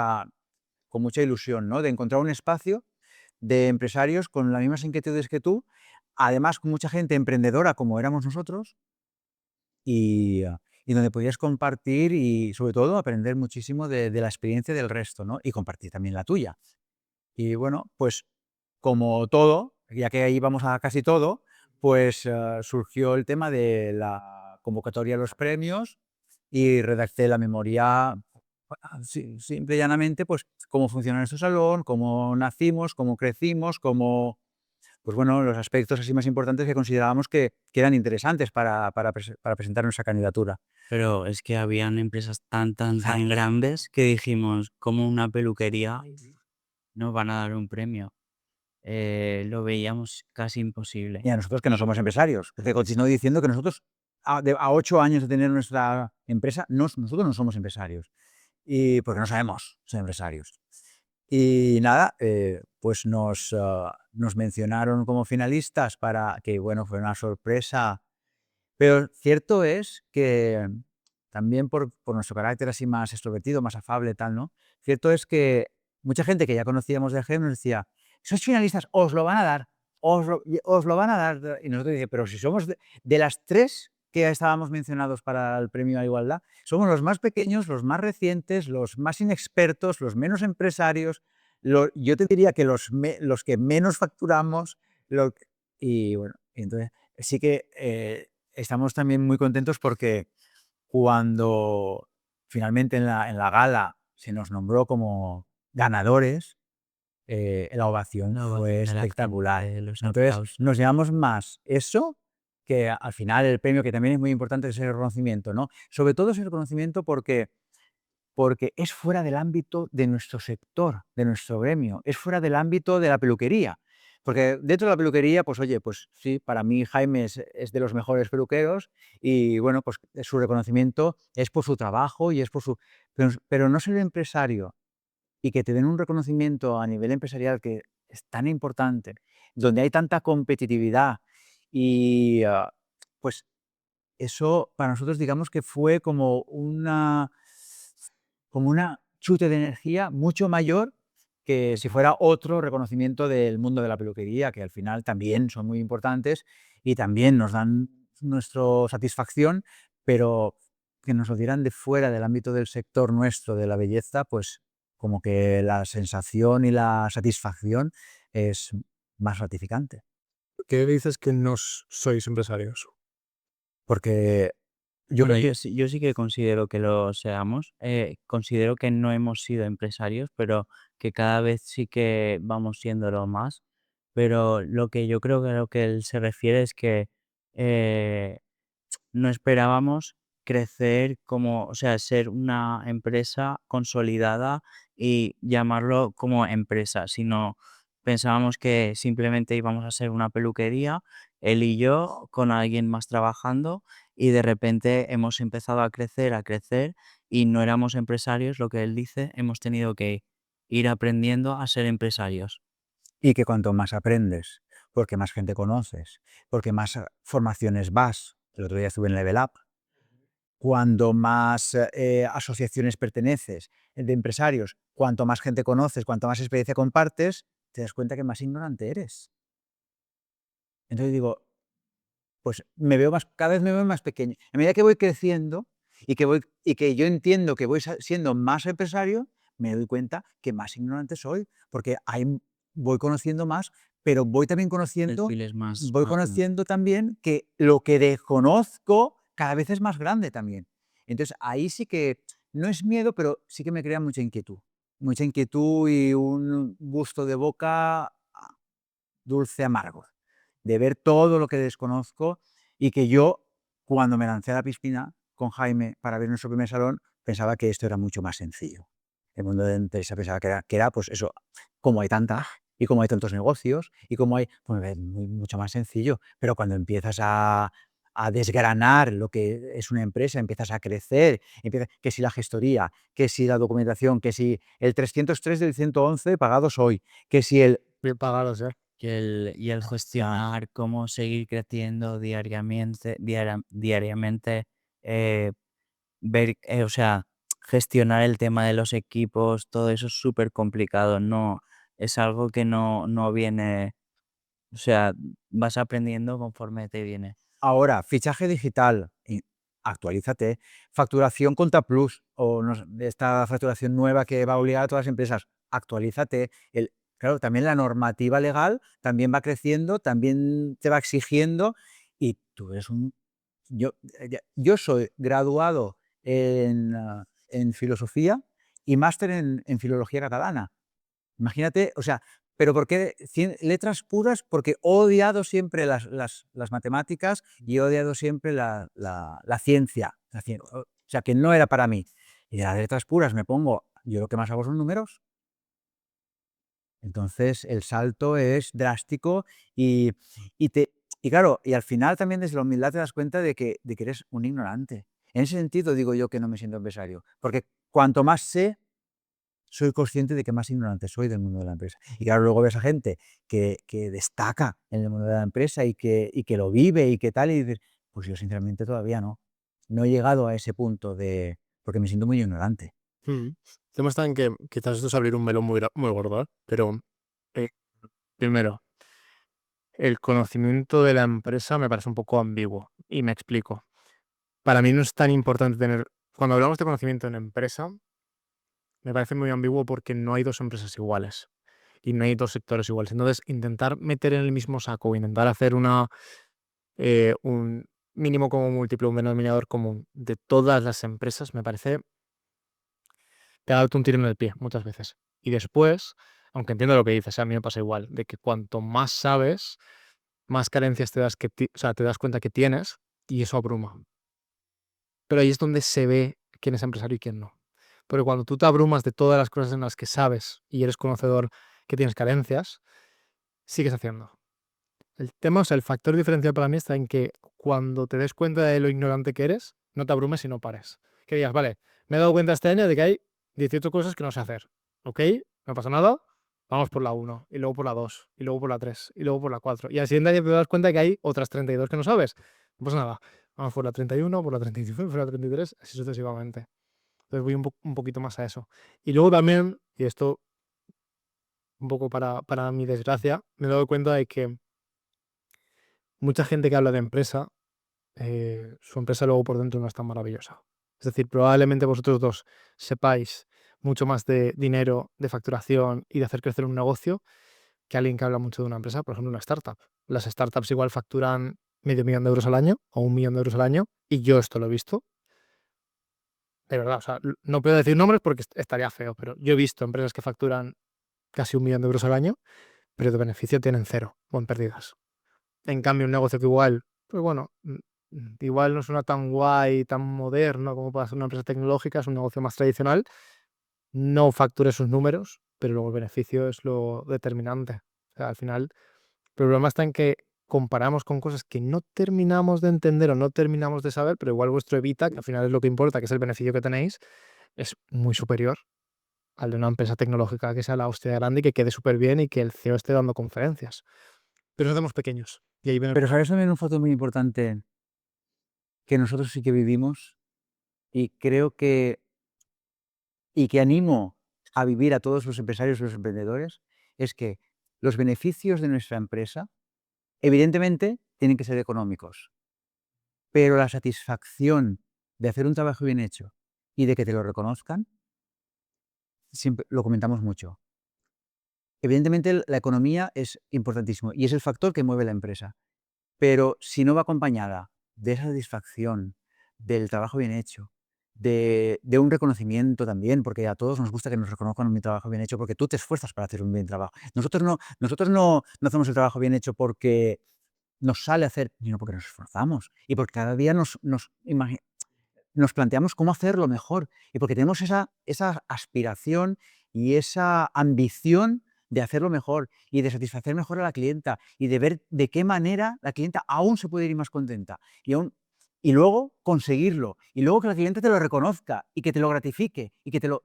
con mucha ilusión, ¿no? De encontrar un espacio de empresarios con las mismas inquietudes que tú, además con mucha gente emprendedora como éramos nosotros, y donde podías compartir y sobre todo aprender muchísimo de la experiencia del resto, ¿no? Y compartir también la tuya. Y bueno, pues como todo, ya que ahí vamos a casi todo, pues surgió el tema de la convocatoria de los premios y redacté la memoria, simple y llanamente, pues cómo funciona nuestro salón, cómo nacimos, cómo crecimos, pues bueno, los aspectos así más importantes que considerábamos que eran interesantes para presentar nuestra candidatura. Pero es que habían empresas tan grandes que dijimos, como una peluquería, nos van a dar un premio. Lo veíamos casi imposible. Y a nosotros que no somos empresarios, porque continúo diciendo que nosotros a 8 años de tener nuestra empresa, nosotros no somos empresarios, y porque no sabemos ser empresarios. Y nada, pues nos mencionaron como finalistas para que, bueno, fue una sorpresa. Pero cierto es que también por nuestro carácter así más extrovertido, más afable, tal, ¿no? Cierto es que mucha gente que ya conocíamos de GEM nos decía: "Sois finalistas, os lo van a dar, os lo van a dar". Y nosotros decíamos: "Pero si somos de las 3 que estábamos mencionados para el premio a igualdad, somos los más pequeños, los más recientes, los más inexpertos, los menos empresarios, yo te diría que los que menos facturamos". lo que- y bueno, y entonces sí que estamos también muy contentos porque cuando finalmente en la gala se nos nombró como ganadores, la ovación La fue ovación de la espectacular. gente, los Entonces, aplausos. nos llevamos más eso que al final el premio, que también es muy importante, es el reconocimiento, ¿no? Sobre todo es el reconocimiento porque es fuera del ámbito de nuestro sector, de nuestro gremio, es fuera del ámbito de la peluquería. Porque dentro de la peluquería, pues oye, pues sí, para mí Jaime es de los mejores peluqueros y bueno, pues su reconocimiento es por su trabajo y es por su... Pero no ser empresario y que te den un reconocimiento a nivel empresarial que es tan importante, donde hay tanta competitividad y pues eso para nosotros digamos que fue como una chute de energía mucho mayor que si fuera otro reconocimiento del mundo de la peluquería, que al final también son muy importantes y también nos dan nuestra satisfacción, pero que nos lo dieran de fuera del ámbito del sector nuestro de la belleza, pues como que la sensación y la satisfacción es más gratificante. ¿Qué dices que no sois empresarios? Porque yo Bueno, creo que yo sí que considero que lo seamos. Considero que no hemos sido empresarios, pero que cada vez sí que vamos siéndolo más. Pero lo que yo creo que a lo que él se refiere es que eh, no esperábamos crecer como, o sea, ser una empresa consolidada y llamarlo como empresa, sino pensábamos que simplemente íbamos a ser una peluquería, él y yo, con alguien más trabajando, y de repente hemos empezado a crecer, y no éramos empresarios, lo que él dice, hemos tenido que ir aprendiendo a ser empresarios. y que cuanto más aprendes, porque más gente conoces, porque más formaciones vas. El otro día estuve en Level Up. Cuando más asociaciones perteneces de empresarios, cuanto más gente conoces, cuanto más experiencia compartes, te das cuenta que más ignorante eres. Entonces digo, pues cada vez me veo más pequeño. A medida que voy creciendo y que yo entiendo que voy siendo más empresario, me doy cuenta que más ignorante soy, porque voy conociendo más, pero Perfiles más voy maduros. conociendo también que lo que desconozco cada vez es más grande también. Entonces ahí sí que no es miedo, pero sí que me crea mucha inquietud y un gusto de boca dulce amargo de ver todo lo que desconozco y que yo, cuando me lancé a la piscina con Jaime para ver nuestro primer salón, pensaba que esto era mucho más sencillo. El mundo de la empresa pensaba que era, pues eso, como hay tanta y como hay tantos negocios y como hay, pues es mucho más sencillo. Pero cuando empiezas a desgranar lo que es una empresa, empiezas a crecer, que si la gestoría, que si la documentación, que si el 303 del 111 pagados hoy, que si el... Bien pagados, ¿eh? Y el gestionar cómo seguir creciendo diariamente, eh, o sea, gestionar el tema de los equipos, todo eso es súper complicado. No, es algo que no viene, o sea, vas aprendiendo conforme te viene. Ahora, fichaje digital, actualízate. Facturación Conta Plus, o esta facturación nueva que va a obligar a todas las empresas, actualízate. Claro, también la normativa legal también va creciendo, también te va exigiendo y tú eres un... Yo soy graduado en filosofía y máster en filología catalana. Imagínate, o sea, pero ¿por qué letras puras? Porque he odiado siempre las matemáticas y he odiado siempre la ciencia. O sea, que no era para mí. Y de las letras puras me pongo, yo lo que más hago son números. Entonces el salto es drástico y, y claro, y al final también desde la humildad te das cuenta de que eres un ignorante. En ese sentido digo yo que no me siento empresario, porque cuanto más sé, soy consciente de que más ignorante soy del mundo de la empresa. Y claro, luego ves a gente que destaca en el mundo de la empresa y que lo vive y que tal, y dices, pues yo sinceramente todavía no. No he llegado a ese punto de, porque me siento muy ignorante. El tema está en que quizás esto es abrir un melón muy gordo, ¿eh? Pero eh, primero, el conocimiento de la empresa me parece un poco ambiguo y me explico. Para mí no es tan importante tener, cuando hablamos de conocimiento en empresa, me parece muy ambiguo porque no hay dos empresas iguales y no hay dos sectores iguales. Entonces, intentar meter en el mismo saco o intentar hacer un mínimo común múltiplo, un denominador común de todas las empresas, me parece pegarte un tiro en el pie muchas veces. Y después, aunque entiendo lo que dices, a mí me pasa igual, de que cuanto más sabes, más carencias te das, o sea, te das cuenta que tienes y eso abruma. Pero ahí es donde se ve quién es empresario y quién no. Porque cuando tú te abrumas de todas las cosas en las que sabes y eres conocedor que tienes carencias, sigues haciendo. El tema, o sea, el factor diferencial para mí está en que cuando te des cuenta de lo ignorante que eres, no te abrumes y no pares. Que digas, vale, me he dado cuenta este año de que hay 18 cosas que no sé hacer. ¿Ok? No pasa nada. Vamos por la 1, y luego por la 2, y luego por la 3, y luego por la 4. Y al siguiente año te das cuenta de que hay otras 32 que no sabes. No pasa nada. Vamos por la 31, por la 35, por la 33, así sucesivamente. Entonces voy un poquito más a eso. Y luego también, y esto un poco para mi desgracia, me he dado cuenta de que mucha gente que habla de empresa, su empresa luego por dentro no es tan maravillosa. Es decir, probablemente vosotros dos sepáis mucho más de dinero, de facturación y de hacer crecer un negocio que alguien que habla mucho de una empresa, por ejemplo, una startup. Las startups igual facturan 500.000 euros al año o 1 millón de euros al año, y yo esto lo he visto. De verdad, o sea, no puedo decir nombres porque estaría feo, pero yo he visto empresas que facturan casi 1 millón de euros al año, pero de beneficio tienen cero o en pérdidas. En cambio, un negocio que igual, pues bueno, igual no suena tan guay, tan moderno como puede ser una empresa tecnológica, es un negocio más tradicional, no factura esos números, pero luego el beneficio es lo determinante. O sea, al final, el problema está en que comparamos con cosas que no terminamos de entender o no terminamos de saber, pero igual vuestro Evita, que al final es lo que importa, que es el beneficio que tenéis, es muy superior al de una empresa tecnológica que sea la hostia grande y que quede súper bien y que el CEO esté dando conferencias. Pero nos hacemos pequeños. Y ahí viene el Pero sabes también un factor muy importante que nosotros sí que vivimos y creo que, y que animo a vivir a todos los empresarios y los emprendedores, es que los beneficios de nuestra empresa, evidentemente, tienen que ser económicos, pero la satisfacción de hacer un trabajo bien hecho y de que te lo reconozcan, siempre lo comentamos mucho. Evidentemente, la economía es importantísimo y es el factor que mueve la empresa, pero si no va acompañada de esa satisfacción, del trabajo bien hecho, de un reconocimiento también, porque a todos nos gusta que nos reconozcan un trabajo bien hecho, porque tú te esfuerzas para hacer un bien trabajo. Nosotros no hacemos el trabajo bien hecho porque nos sale hacer, sino porque nos esforzamos y porque cada día nos planteamos cómo hacerlo mejor y porque tenemos esa aspiración y esa ambición de hacerlo mejor y de satisfacer mejor a la clienta y de ver de qué manera la clienta aún se puede ir más contenta y luego conseguirlo y luego que la clienta te lo reconozca y que te lo gratifique y que te lo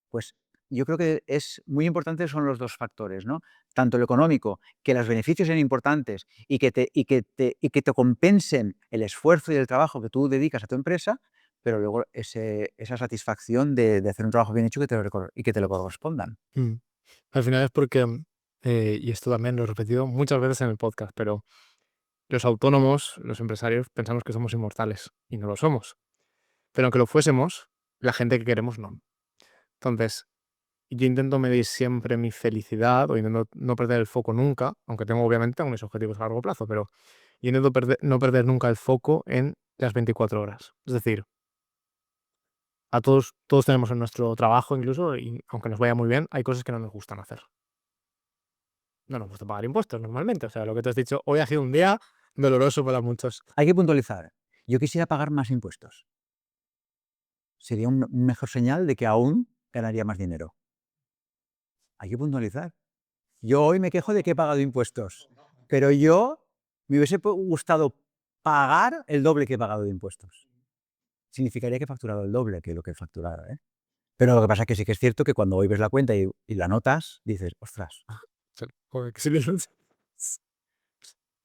pues yo creo que es muy importante son los dos factores, ¿no? Tanto el económico, que los beneficios sean importantes y que te compensen el esfuerzo y el trabajo que tú dedicas a tu empresa, pero luego esa satisfacción de hacer un trabajo bien hecho y que te lo correspondan. Mm. Al final es porque, y esto también lo he repetido muchas veces en el podcast, pero los autónomos, los empresarios, pensamos que somos inmortales y no lo somos. Pero aunque lo fuésemos, la gente que queremos no. Entonces, yo intento medir siempre mi felicidad o intento no perder el foco nunca, aunque tengo mis objetivos a largo plazo, pero yo intento no perder nunca el foco en las 24 horas. Es decir, todos tenemos en nuestro trabajo incluso, y aunque nos vaya muy bien, hay cosas que no nos gustan hacer. No nos gusta pagar impuestos normalmente. O sea, lo que te has dicho, hoy ha sido un día doloroso para muchos. Hay que puntualizar. Yo quisiera pagar más impuestos. Sería un mejor señal de que aún ganaría más dinero. hay que puntualizar. Yo hoy me quejo de que he pagado impuestos, pero yo me hubiese gustado pagar el doble que he pagado de impuestos. Significaría que he facturado el doble que lo que he facturado, ¿eh? Pero lo que pasa es que sí que es cierto que cuando hoy ves la cuenta y la notas, dices, ostras, Joder, que sí le-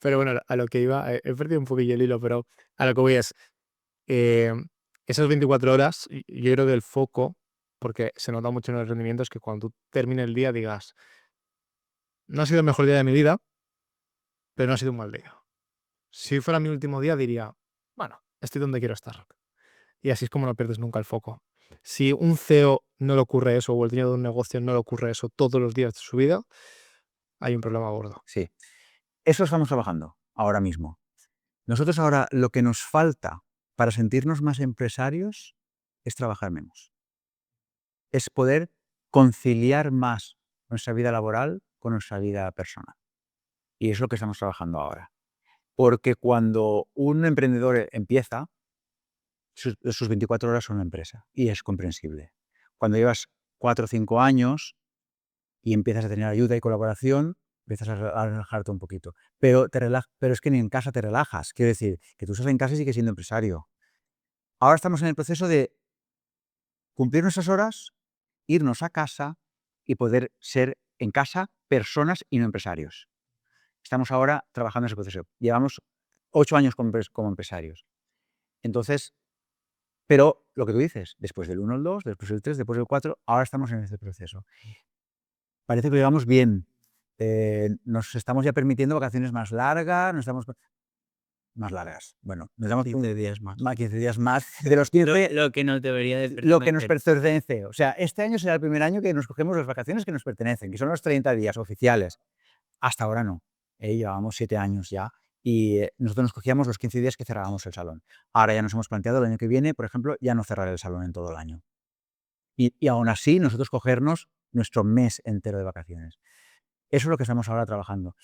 Pero bueno, a lo que iba, he perdido un poquillo el hilo, pero a lo que voy es, eh, esas 24 horas, yo creo que el foco, porque se nota mucho en el rendimiento, es que cuando tú termines el día digas, no ha sido el mejor día de mi vida, pero no ha sido un mal día. Si fuera mi último día, diría, bueno, estoy donde quiero estar. Y así es como no pierdes nunca el foco. Si un CEO no le ocurre eso, o el dueño de un negocio no le ocurre eso todos los días de su vida, hay un problema gordo. sí. Eso estamos trabajando ahora mismo. Nosotros ahora lo que nos falta para sentirnos más empresarios es trabajar menos. Es poder conciliar más nuestra vida laboral con nuestra vida personal. Y es lo que estamos trabajando ahora. Porque cuando un emprendedor empieza, sus 24 horas son una empresa y es comprensible. Cuando llevas 4 o 5 años y empiezas a tener ayuda y colaboración, empiezas a relajarte un poquito. Pero es que ni en casa te relajas. Quiero decir, que tú estás en casa y sigues siendo empresario. Ahora estamos en el proceso de cumplir nuestras horas, irnos a casa y poder ser en casa personas y no empresarios. Estamos ahora trabajando en ese proceso. Llevamos 8 años como empresarios. Entonces, pero lo que tú dices, después del 1 al 2, después del 3, después del 4, ahora estamos en este proceso. Parece que lo llevamos bien. Nos estamos ya permitiendo vacaciones más largas, más largas. Bueno, nos damos 15 días más. 15 días más de los 15, Lo que nos debería de lo que nos pertenecer. pertenece. O sea, este año será el primer año que nos cogemos las vacaciones que nos pertenecen, que son los 30 días oficiales. Hasta ahora no. Llevábamos 7 años ya y nosotros nos cogíamos los 15 días que cerrábamos el salón. Ahora ya nos hemos planteado el año que viene, por ejemplo, ya no cerrar el salón en todo el año. Y aún así nosotros cogernos nuestro mes entero de vacaciones. Eso es lo que estamos ahora trabajando.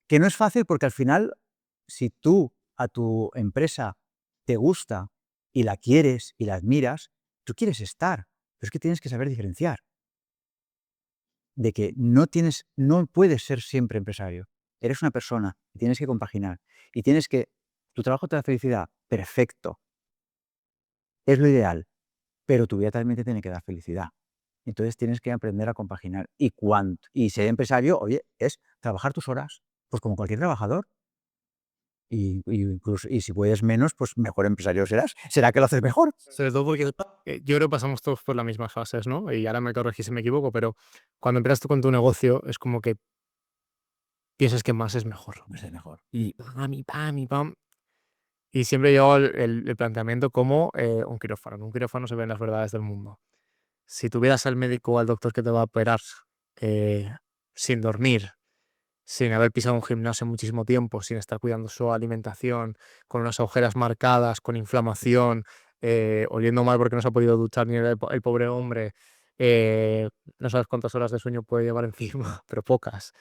Que no es fácil porque al final, si tú a tu empresa te gusta y la quieres y la admiras, tú quieres estar. Pero es que tienes que saber diferenciar de que no puedes ser siempre empresario. Eres una persona y tienes que compaginar. Y tu trabajo te da felicidad, perfecto, es lo ideal, pero tu vida también te tiene que dar felicidad. Entonces tienes que aprender a compaginar. Y ser empresario, oye, es trabajar tus horas, pues como cualquier trabajador. Y si puedes menos, pues mejor empresario serás. Será que lo haces mejor. Sobre todo porque yo creo que pasamos todos por las mismas fases, ¿no? Y ahora me corregís si me equivoco, pero cuando empiezas tú con tu negocio es como que piensas que más es mejor. Pues es mejor. Y pam, y pam, y pam. Y siempre llevo el planteamiento como un quirófano. En un quirófano se ven las verdades del mundo. Si tuvieras al médico o al doctor que te va a operar eh, sin dormir, sin haber pisado un gimnasio muchísimo tiempo, sin estar cuidando su alimentación, con unas agujeras marcadas, con inflamación, oliendo mal porque no se ha podido duchar ni el pobre hombre, no sabes cuántas horas de sueño puede llevar encima, pero pocas,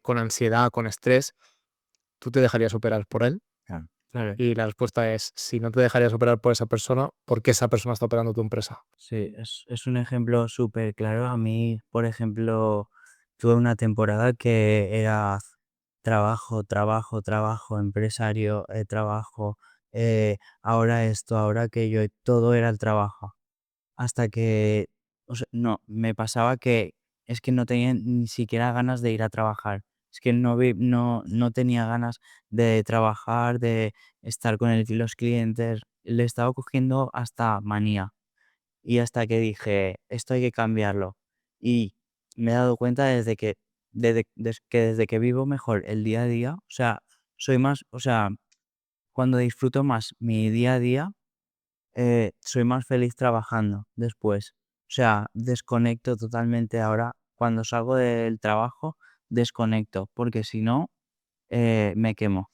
con ansiedad, con estrés, ¿tú te dejarías operar por él? Claro. Claro. Y la respuesta es, si no te dejarías operar por esa persona, ¿por qué esa persona está operando tu empresa? Sí, es un ejemplo súper claro. A mí, por ejemplo, tuve una temporada que era trabajo, trabajo, trabajo, empresario, trabajo, ahora esto, ahora aquello, y todo era el trabajo. Hasta que, o sea, no, me pasaba que es que no tenía ni siquiera ganas de ir a trabajar. Es que no tenía ganas de trabajar, de estar con los clientes. Le estaba cogiendo hasta manía. Y hasta que dije, esto hay que cambiarlo. Y me he dado cuenta desde que vivo mejor el día a día, o sea, soy más, o sea, cuando disfruto más mi día a día, soy más feliz trabajando después. O sea, desconecto totalmente ahora. Cuando salgo del trabajo, desconecto, porque si no, me quemo.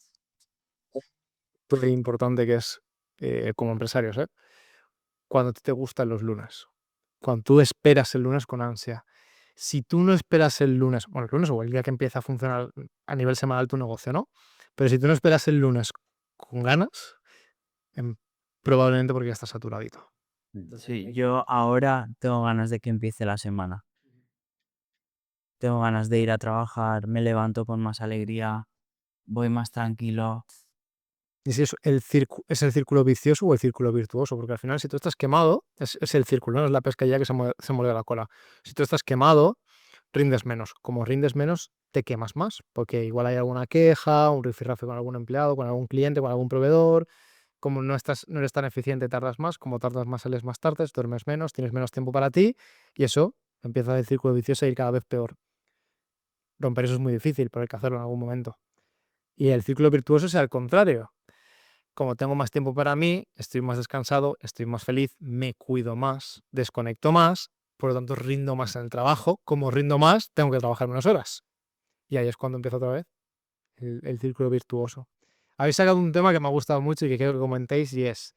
Pues lo importante que es como empresarios, ¿eh? Cuando a ti te gustan los lunes, cuando tú esperas el lunes con ansia. Si tú no esperas el lunes, bueno, el lunes o el día que empieza a funcionar a nivel semanal tu negocio, ¿no? Pero si tú no esperas el lunes con ganas, em, probablemente porque ya estás saturadito. Sí, yo ahora tengo ganas de que empiece la semana. tengo ganas de ir a trabajar, me levanto con más alegría, voy más tranquilo. Y si es el círculo vicioso o el círculo virtuoso, porque al final si tú estás quemado, es el círculo, no es la pescadilla que se muerde la cola. Si tú estás quemado, rindes menos. Como rindes menos, te quemas más, porque igual hay alguna queja, un rifirrafe con algún empleado, con algún cliente, con algún proveedor. Como no eres tan eficiente, tardas más. Como tardas más, sales más tarde, duermes menos, tienes menos tiempo para ti y eso empieza el círculo vicioso a ir cada vez peor. Romper eso es muy difícil, pero hay que hacerlo en algún momento. Y el círculo virtuoso es al contrario. Como tengo más tiempo para mí, estoy más descansado, estoy más feliz, me cuido más, desconecto más, por lo tanto rindo más en el trabajo. Como rindo más, tengo que trabajar menos horas. Y ahí es cuando empieza otra vez el círculo virtuoso. Habéis sacado un tema que me ha gustado mucho y que quiero que comentéis y es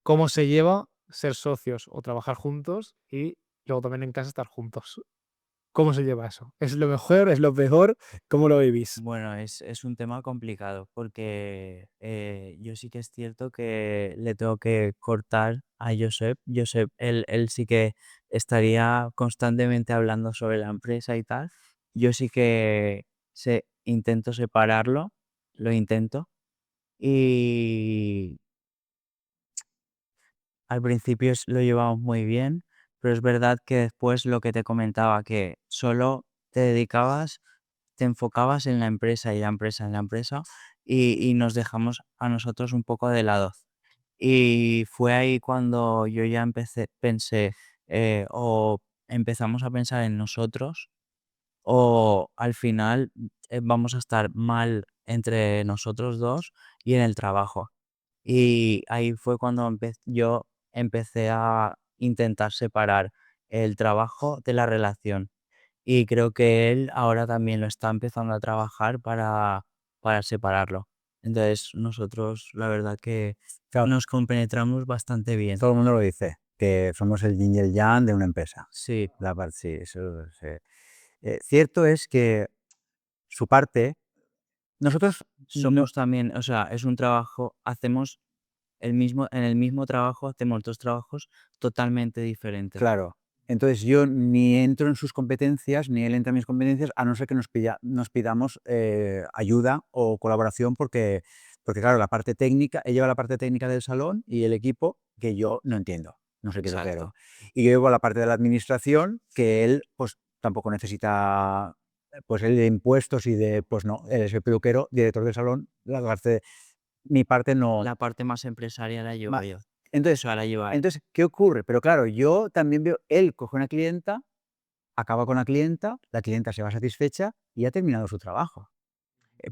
cómo se lleva ser socios o trabajar juntos y luego también en casa estar juntos. ¿Cómo se lleva eso? ¿Es lo mejor? ¿Es lo peor? ¿Cómo lo vivís? Bueno, es un tema complicado porque yo sí que es cierto que le tengo que cortar a Josep. Josep, él sí que estaría constantemente hablando sobre la empresa y tal. Yo sí que intento separarlo, lo intento. Y al principio lo llevamos muy bien, pero es verdad que después lo que te comentaba, que solo te enfocabas en la empresa y la empresa en la empresa y nos dejamos a nosotros un poco de lado. Y fue ahí cuando yo ya pensé, o empezamos a pensar en nosotros, o al final vamos a estar mal entre nosotros dos y en el trabajo. Y ahí fue cuando yo empecé a intentar separar el trabajo de la relación. Y creo que él ahora también lo está empezando a trabajar para separarlo. Entonces nosotros la verdad que Claro, nos compenetramos bastante bien. todo el mundo lo dice, que somos el yin y el yang de una empresa. Sí, Sí, eso cierto es que su parte, nosotros no, somos también, o sea, es un trabajo, hacemos en el mismo trabajo hacemos dos trabajos totalmente diferentes. claro, entonces yo ni entro en sus competencias, ni él entra en mis competencias, a no ser que nos pidamos ayuda o colaboración, porque claro, la parte técnica, él lleva la parte técnica del salón y el equipo que yo no entiendo, no sé qué es cero. Exacto. Y yo llevo la parte de la administración que él pues tampoco necesita, pues él de impuestos y de, pues no, él es el peluquero, director del salón, mi parte no. La parte más empresarial la llevo yo. O Entonces, sea, la lleva él. ¿qué ocurre? Pero claro, yo también veo, él coge una clienta, acaba con la clienta se va satisfecha y ha terminado su trabajo.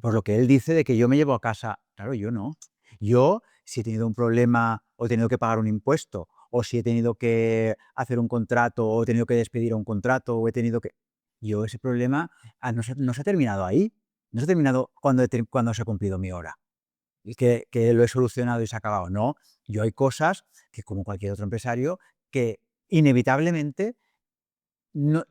Por lo que él dice de que yo me llevo a casa, claro, yo no. Yo, si he tenido un problema o he tenido que pagar un impuesto, o si he tenido que hacer un contrato, o he tenido que despedir a un contrato, o he tenido que... Yo ese problema no se ha terminado ahí, no se ha terminado cuando se ha cumplido mi hora y que lo he solucionado y se ha acabado. No, yo hay cosas que, como cualquier otro empresario, que inevitablemente no,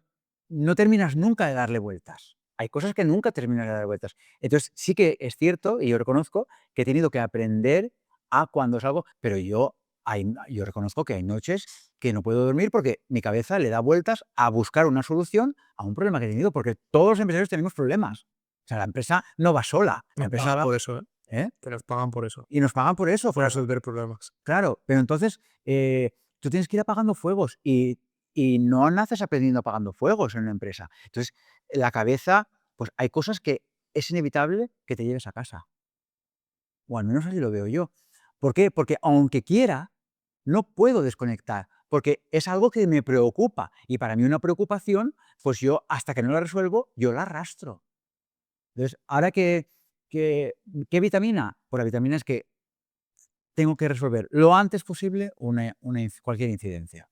no terminas nunca de darle vueltas. Hay cosas que nunca terminas de dar vueltas. Entonces, sí que es cierto, y yo reconozco, que he tenido que aprender a cuando salgo, pero yo reconozco que hay noches que no puedo dormir porque mi cabeza le da vueltas a buscar una solución a un problema que he tenido, porque todos los empresarios tenemos problemas. O sea, la empresa no va sola, la Nos empresa pagan va... por eso, ¿eh? ¿eh? Que nos pagan por eso, Y nos pagan por eso, por resolver problemas. claro, pero entonces tú tienes que ir apagando fuegos y no naces aprendiendo apagando fuegos en una empresa. Entonces, la cabeza, pues hay cosas que es inevitable que te lleves a casa. O al menos así lo veo yo. ¿Por qué? Porque aunque quiera, no puedo desconectar, porque es algo que me preocupa. Y para mí una preocupación, pues yo hasta que no la resuelvo, yo la arrastro. Entonces, ahora ¿qué vitamina? Pues la vitamina es que tengo que resolver lo antes posible cualquier incidencia,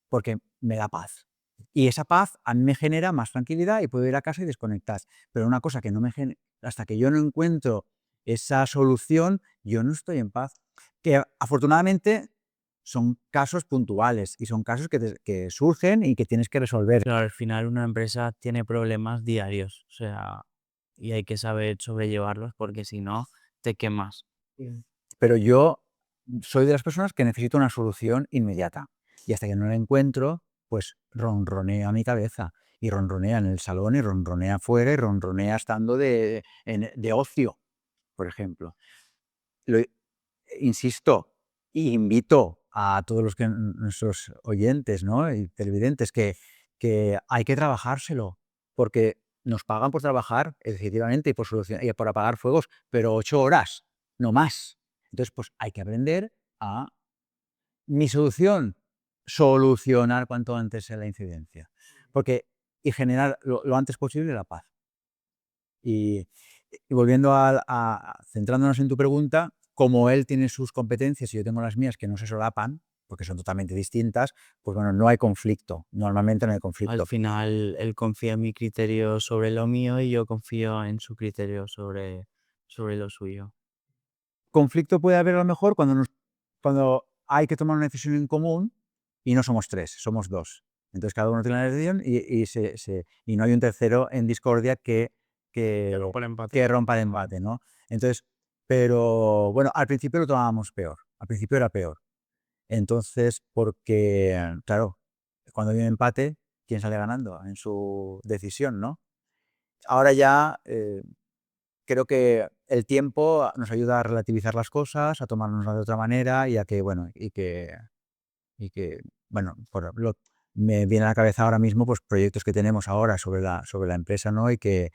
porque me da paz. Y esa paz a mí me genera más tranquilidad y puedo ir a casa y desconectar. Pero una cosa que no me genera, hasta que yo no encuentro esa solución, yo no estoy en paz. Que afortunadamente son casos puntuales y son casos que surgen y que tienes que resolver. Pero al final una empresa tiene problemas diarios, o sea, y hay que saber sobrellevarlos porque si no, te quemas. Pero yo soy de las personas que necesito una solución inmediata. Y hasta que no la encuentro, pues ronroneo a mi cabeza. y ronronea en el salón, y ronronea fuera, y ronronea estando de ocio, por ejemplo. Insisto, y invito a todos nuestros oyentes, ¿no? Y televidentes que hay que trabajárselo, porque nos pagan por trabajar, efectivamente, y por apagar fuegos, pero 8 horas, no más. Entonces, pues hay que aprender a... Mi solución, solucionar cuanto antes la incidencia, porque, y generar lo antes posible la paz. Y volviendo centrándonos en tu pregunta, como él tiene sus competencias y yo tengo las mías que no se solapan, porque son totalmente distintas, pues bueno, no hay conflicto. Normalmente no hay Al conflicto. final, él confía en mi criterio sobre lo mío y yo confío en su criterio sobre lo suyo. Conflicto puede haber a lo mejor cuando hay que tomar una decisión en común y no somos 3, somos 2. Entonces cada uno tiene la decisión y no hay un tercero en discordia que rompa el empate. que rompa el empate, ¿no? Entonces, pero bueno, al principio lo tomábamos peor, al principio era peor. Entonces, porque, claro, cuando hay un empate, ¿quién sale ganando en su decisión, no? Ahora ya creo que el tiempo nos ayuda a relativizar las cosas, a tomárnoslas de otra manera y a que, bueno, bueno, me viene a la cabeza ahora mismo pues proyectos que tenemos ahora sobre la empresa, ¿no? Y que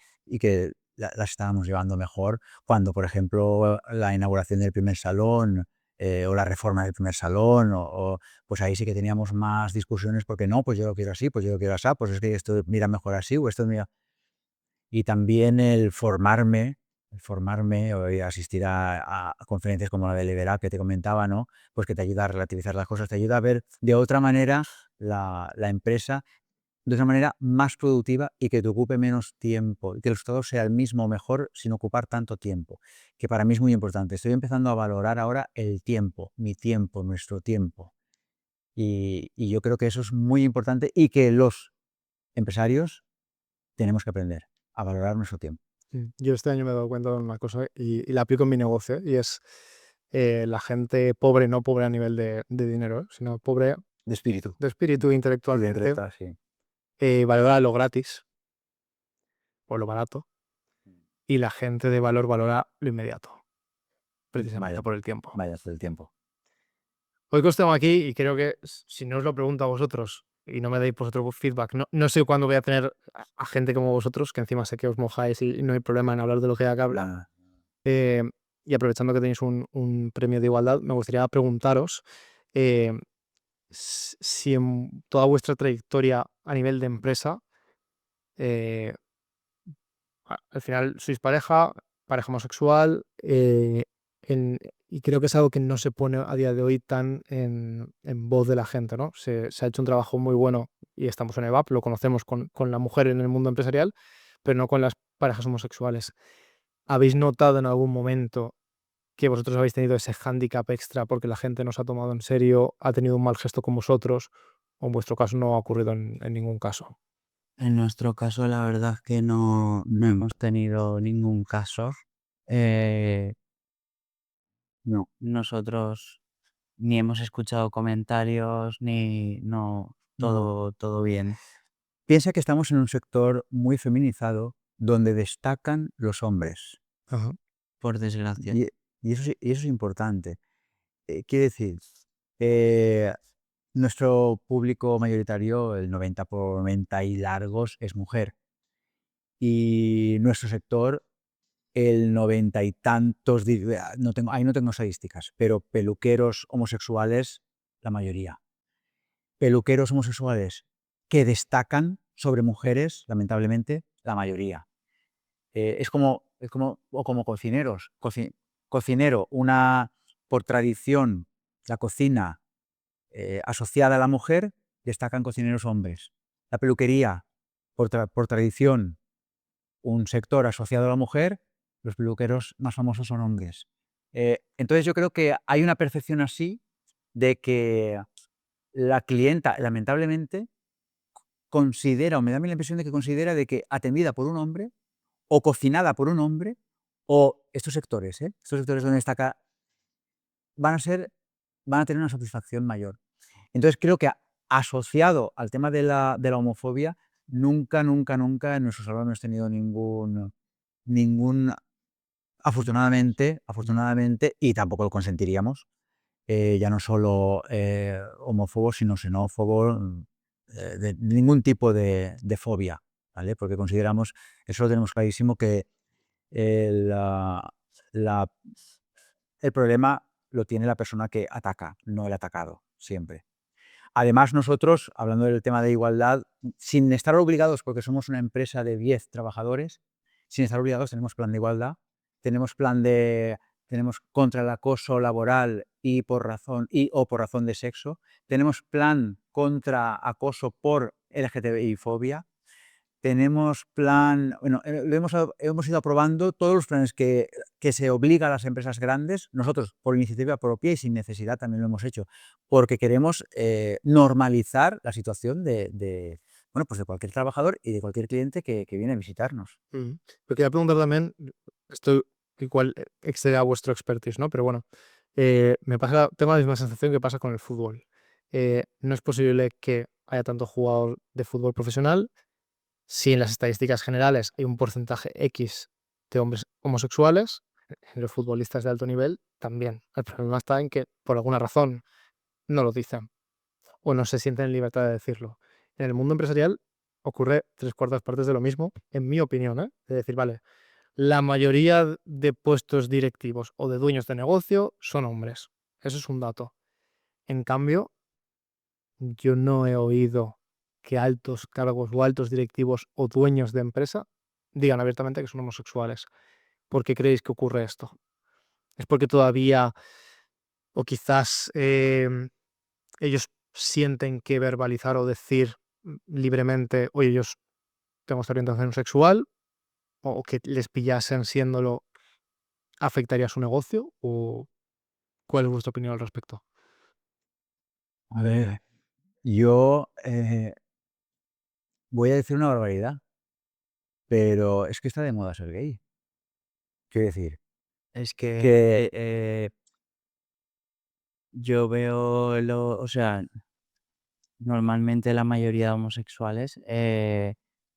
las estábamos llevando mejor cuando, por ejemplo, la inauguración del primer salón o la reforma del primer salón, pues ahí sí que teníamos más discusiones porque no, pues yo lo quiero así, pues yo lo quiero así, pues es que esto mira mejor así o esto mira... Y también el formarme o asistir a conferencias como la de Liberal que te comentaba, ¿no? Pues que te ayuda a relativizar las cosas, te ayuda a ver de otra manera la empresa, de otra manera más productiva y que te ocupe menos tiempo, y que el resultado sea el mismo o mejor sin ocupar tanto tiempo, que para mí es muy importante. Estoy empezando a valorar ahora el tiempo, mi tiempo, nuestro tiempo. Y yo creo que eso es muy importante y que los empresarios tenemos que aprender a valorar nuestro tiempo. Yo este año me he dado cuenta de una cosa y la aplico en mi negocio, y es la gente pobre, no pobre a nivel de dinero, sino pobre De espíritu. de espíritu Y de intelectualmente, recta, sí. valora lo gratis o lo barato, y la gente de valor valora lo inmediato, precisamente Vaya, por el tiempo. vaya el tiempo. Hoy que os tengo aquí, y creo que si no os lo pregunto a vosotros y no me dais vosotros feedback, no sé cuándo voy a tener a gente como vosotros, que encima sé que os mojáis y no hay problema en hablar de lo que haga hablar. Nada. Y aprovechando que tenéis un premio de igualdad, me gustaría preguntaros eh, si en toda vuestra trayectoria a nivel de empresa, eh, al final sois pareja, pareja homosexual, y creo que es algo que no se pone a día de hoy tan en voz de la gente, ¿no? Se ha hecho un trabajo muy bueno y estamos en EVAP, lo conocemos con la mujer en el mundo empresarial, pero no con las parejas homosexuales. ¿Habéis notado en algún momento que vosotros habéis tenido ese hándicap extra porque la gente no os ha tomado en serio, ha tenido un mal gesto con vosotros, o en vuestro caso no ha ocurrido en ningún caso? En nuestro caso, la verdad es que no hemos tenido ningún caso. Eh, No. nosotros ni hemos escuchado comentarios, ni no, No. todo bien. Piensa que estamos en un sector muy feminizado donde destacan los hombres. Ajá. Por desgracia. Y eso es importante. Quiere decir, eh, nuestro público mayoritario, el 90 por 90 y largos, es mujer. Y nuestro sector, el 90 y tantos, ahí no tengo estadísticas, pero peluqueros homosexuales, la mayoría. Peluqueros homosexuales que destacan sobre mujeres, lamentablemente, la mayoría. O como cocineros. Cocinero, por tradición, la cocina asociada a la mujer, destacan cocineros hombres. La peluquería, por tradición, un sector asociado a la mujer, los peluqueros más famosos son hombres. Entonces yo creo que hay una percepción así de que la clienta, lamentablemente, considera, o me da a mí la impresión de que considera de que atendida por un hombre, o cocinada por un hombre, o estos sectores donde destaca, van a tener una satisfacción mayor. Entonces creo que asociado al tema de la homofobia, Nunca, nunca, nunca en nuestro salón hemos tenido ningún, afortunadamente, y tampoco lo consentiríamos, ya no solo homófobo, sino xenófobo, de ningún tipo de fobia, ¿vale? Porque consideramos, eso lo tenemos clarísimo, que el, ah, la- el problema lo tiene la persona que ataca, no el atacado, siempre. Además, nosotros, hablando del tema de igualdad, sin estar obligados, porque somos una empresa de 10 trabajadores, sin estar obligados tenemos plan de igualdad, tenemos plan de tenemos contra el acoso laboral o por razón de sexo, tenemos plan contra acoso por LGTBI fobia, tenemos plan, bueno, hemos ido aprobando todos los planes que se obliga a las empresas grandes. Nosotros, por iniciativa propia y sin necesidad, también lo hemos hecho, porque queremos normalizar la situación bueno, pues de cualquier trabajador y de cualquier cliente que viene a visitarnos. Pero quería preguntar también, esto igual excede a vuestro expertise, ¿no? Pero bueno, tengo la misma sensación que pasa con el fútbol. No es posible que haya tanto jugador de fútbol profesional si en las estadísticas generales hay un porcentaje X de hombres homosexuales, en los futbolistas de alto nivel también. El problema está en que por alguna razón no lo dicen o no se sienten en libertad de decirlo. En el mundo empresarial ocurre 3/4 partes de lo mismo, en mi opinión, ¿eh? De decir, vale, la mayoría de puestos directivos o de dueños de negocio son hombres. Eso es un dato. En cambio, yo no he oído que altos cargos o altos directivos o dueños de empresa digan abiertamente que son homosexuales. ¿Por qué creéis que ocurre esto? ¿Es porque todavía, o quizás ellos sienten que verbalizar o decir libremente, oye, yo tengo esta orientación sexual, o que les pillasen siéndolo, afectaría a su negocio? ¿O cuál es vuestra opinión al respecto? A ver, yo voy a decir una barbaridad, pero es que está de moda ser gay. Quiero decir, Es que que yo veo o sea, normalmente la mayoría de homosexuales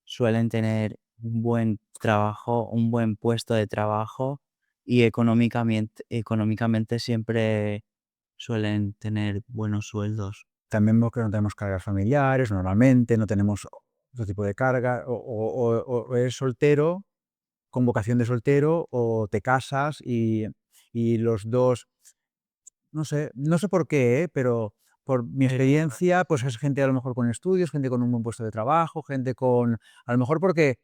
suelen tener un buen trabajo, un buen puesto de trabajo y económicamente siempre suelen tener buenos sueldos. también veo que no tenemos cargas familiares, normalmente, no tenemos otro tipo de carga, o eres soltero, con vocación de soltero, o te casas y los dos, no sé por qué, pero por mi Pero experiencia, pues es gente a lo mejor con estudios, gente con un buen puesto de trabajo, gente con, a lo mejor porque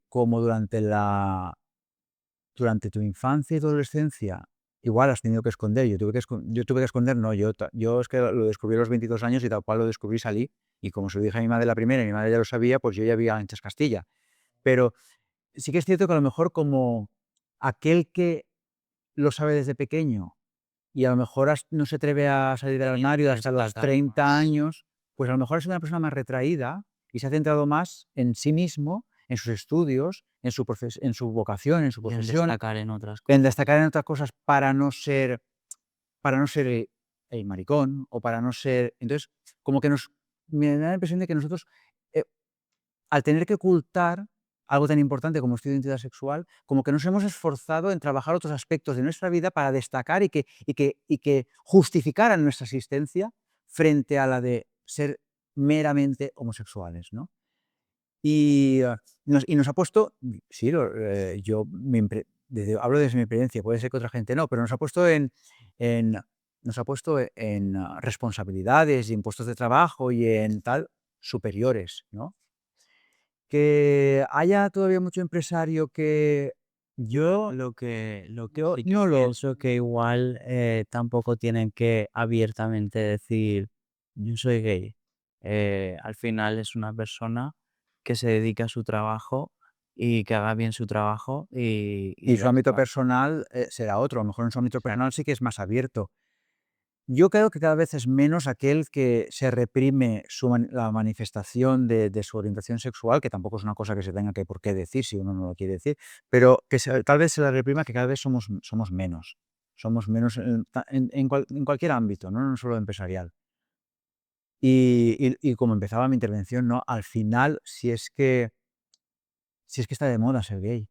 como durante tu infancia y tu adolescencia, igual has tenido que esconder. Yo tuve que esconder, no, yo es que lo descubrí a los 22 años y tal cual lo descubrí salí. Y como se lo dije a mi madre la primera y mi madre ya lo sabía, pues yo ya había anchas Castilla. Pero sí que es cierto que a lo mejor como aquel que lo sabe desde pequeño y a lo mejor no se atreve a salir del armario hasta los destacar 30 más. años, pues a lo mejor es una persona más retraída y se ha centrado más en sí mismo, en sus estudios, en su vocación, en su Y en profesión, destacar en otras en cosas. destacar en otras cosas para no ser el maricón o para no ser. Entonces, como que me da la impresión de que nosotros, eh, al tener que ocultar algo tan importante como nuestra identidad sexual, como que nos hemos esforzado en trabajar otros aspectos de nuestra vida para destacar y que justificaran nuestra existencia frente a la de ser meramente homosexuales, ¿no? Y nos ha puesto, sí, yo hablo desde mi experiencia, puede ser que otra gente no, pero en nos ha puesto responsabilidades y en puestos de trabajo y en tal superiores, ¿no? Que haya todavía mucho empresario que yo Lo que yo sí que no lo pienso que igual tampoco tienen que abiertamente decir yo soy gay. Al final es una persona que se dedica a su trabajo y que haga bien su trabajo y y su ya ámbito está. personal, será otro, a lo mejor en su ámbito personal Exacto. sí que es más abierto. Yo creo que cada vez es menos aquel que se reprime la manifestación de su orientación sexual, que tampoco es una cosa que se tenga que por qué decir si uno no lo quiere decir, pero que tal vez se la reprima, que cada vez somos menos. Somos menos en cualquier ámbito, no solo empresarial. Y como empezaba mi intervención, ¿no? Al final, si es que está de moda ser gay.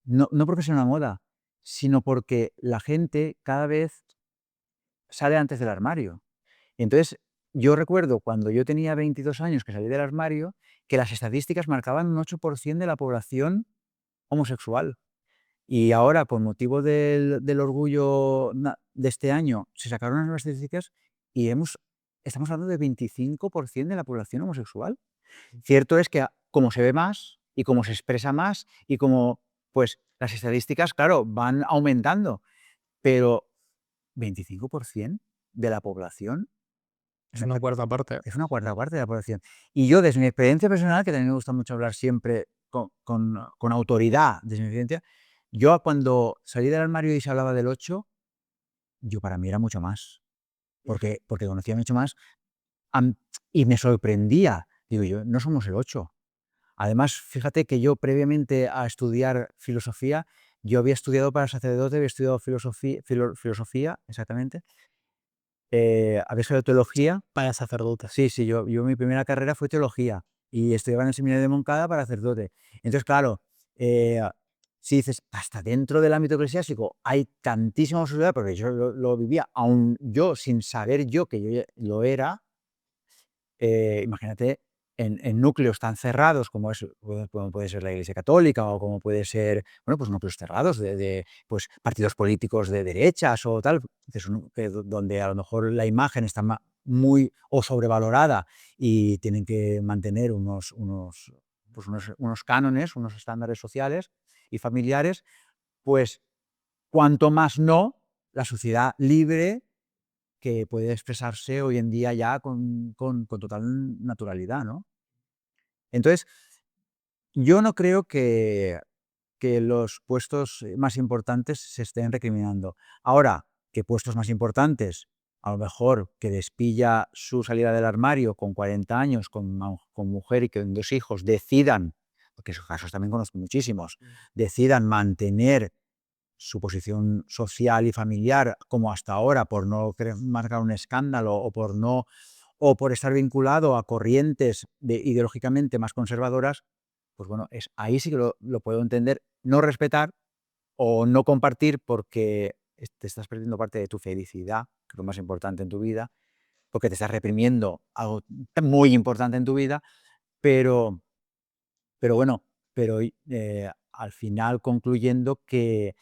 No porque sea una moda, sino porque la gente cada vez sale antes del armario. Entonces, yo recuerdo cuando yo tenía 22 años que salí del armario, que las estadísticas marcaban un 8% de la población homosexual. Y ahora, con motivo del orgullo de este año, se sacaron unas nuevas estadísticas y estamos hablando de 25% de la población homosexual. Cierto es que como se ve más y como se expresa más y como, pues las estadísticas, claro, van aumentando, pero 25% de la población Es una cuarta parte. es una cuarta parte de la población. Y yo, desde mi experiencia personal, que también me gusta mucho hablar siempre con autoridad, desde mi experiencia, yo cuando salí del armario y se hablaba del 8, yo para mí era mucho más, porque conocía mucho más am- y me sorprendía. Digo yo, no somos el 8. Además, fíjate que yo previamente a estudiar filosofía, yo había estudiado para sacerdote, había estudiado filosofía, exactamente, había estudiado teología. Para sacerdotes. Sí, sí, yo mi primera carrera fue teología y estudiaba en el seminario de Moncada para sacerdote. Entonces, claro, eh, si dices, hasta dentro del ámbito eclesiástico hay tantísima posibilidad, porque yo lo vivía, aún yo sin saber yo que yo ya lo era, imagínate en núcleos tan cerrados como puede ser la Iglesia Católica o como puede ser, bueno, pues núcleos cerrados de pues, partidos políticos de derechas o tal, donde a lo mejor la imagen está muy o sobrevalorada y tienen que mantener unos cánones, unos estándares sociales y familiares, pues cuanto más no, la sociedad libre que puede expresarse hoy en día ya con total naturalidad, ¿no? Entonces, yo no creo que los puestos más importantes se estén recriminando. Ahora, que puestos más importantes, a lo mejor que despilla su salida del armario con 40 años, con mujer y con 2 hijos, decidan, porque esos casos también conozco muchísimos, decidan mantener su posición social y familiar como hasta ahora por no marcar un escándalo o por estar vinculado a corrientes ideológicamente más conservadoras, pues bueno, ahí sí que lo puedo entender, no respetar o no compartir porque te estás perdiendo parte de tu felicidad, que es lo más importante en tu vida, porque te estás reprimiendo algo muy importante en tu vida, pero, pero bueno, al final concluyendo que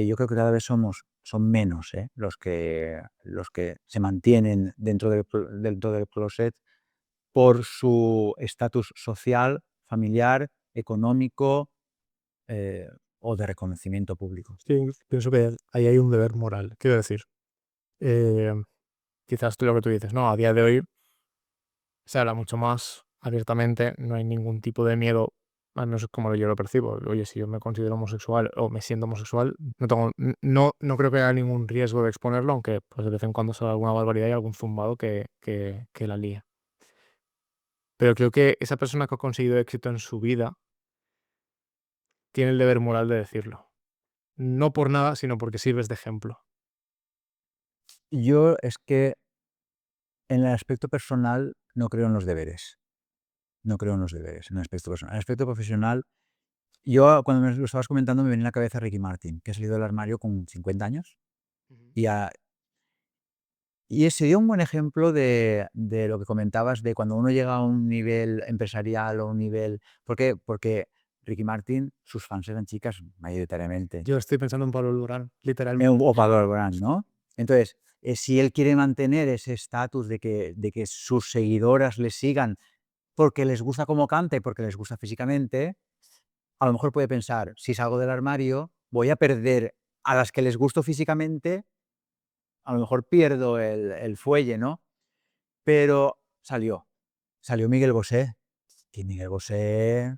yo creo que cada vez son menos, los que se mantienen dentro del closet por su estatus social, familiar, económico, eh, o de reconocimiento público. Sí, pienso que ahí hay un deber moral. Quiero decir, eh, quizás tú lo que tú dices, ¿no? A día de hoy se habla mucho más abiertamente, no hay ningún tipo de miedo, al menos como yo lo percibo. Oye, si yo me considero homosexual o me siento homosexual, no creo que haya ningún riesgo de exponerlo, aunque pues de vez en cuando salga alguna barbaridad y algún zumbado que la lía. Pero creo que esa persona que ha conseguido éxito en su vida tiene el deber moral de decirlo. No por nada, sino porque sirves de ejemplo. Yo es que en el aspecto personal no creo en los deberes. No creo en los deberes, en el aspecto personal. En el aspecto profesional, yo cuando me lo estabas comentando me venía a la cabeza Ricky Martin, que ha salido del armario con 50 años Ujú. y, y ese dio un buen ejemplo de lo que comentabas de cuando uno llega a un nivel empresarial o un nivel. ¿Por qué? Porque Ricky Martin, sus fans eran chicas mayoritariamente. Yo estoy pensando en Pablo Lurán, literalmente. O Pablo Brand, ¿no? Entonces, si él quiere mantener ese estatus de que sus seguidoras le sigan porque les gusta cómo canta y porque les gusta físicamente, a lo mejor puede pensar, si salgo del armario, voy a perder a las que les gusto físicamente, a lo mejor pierdo el fuelle, ¿no? Pero salió Miguel Bosé, y Miguel Bosé,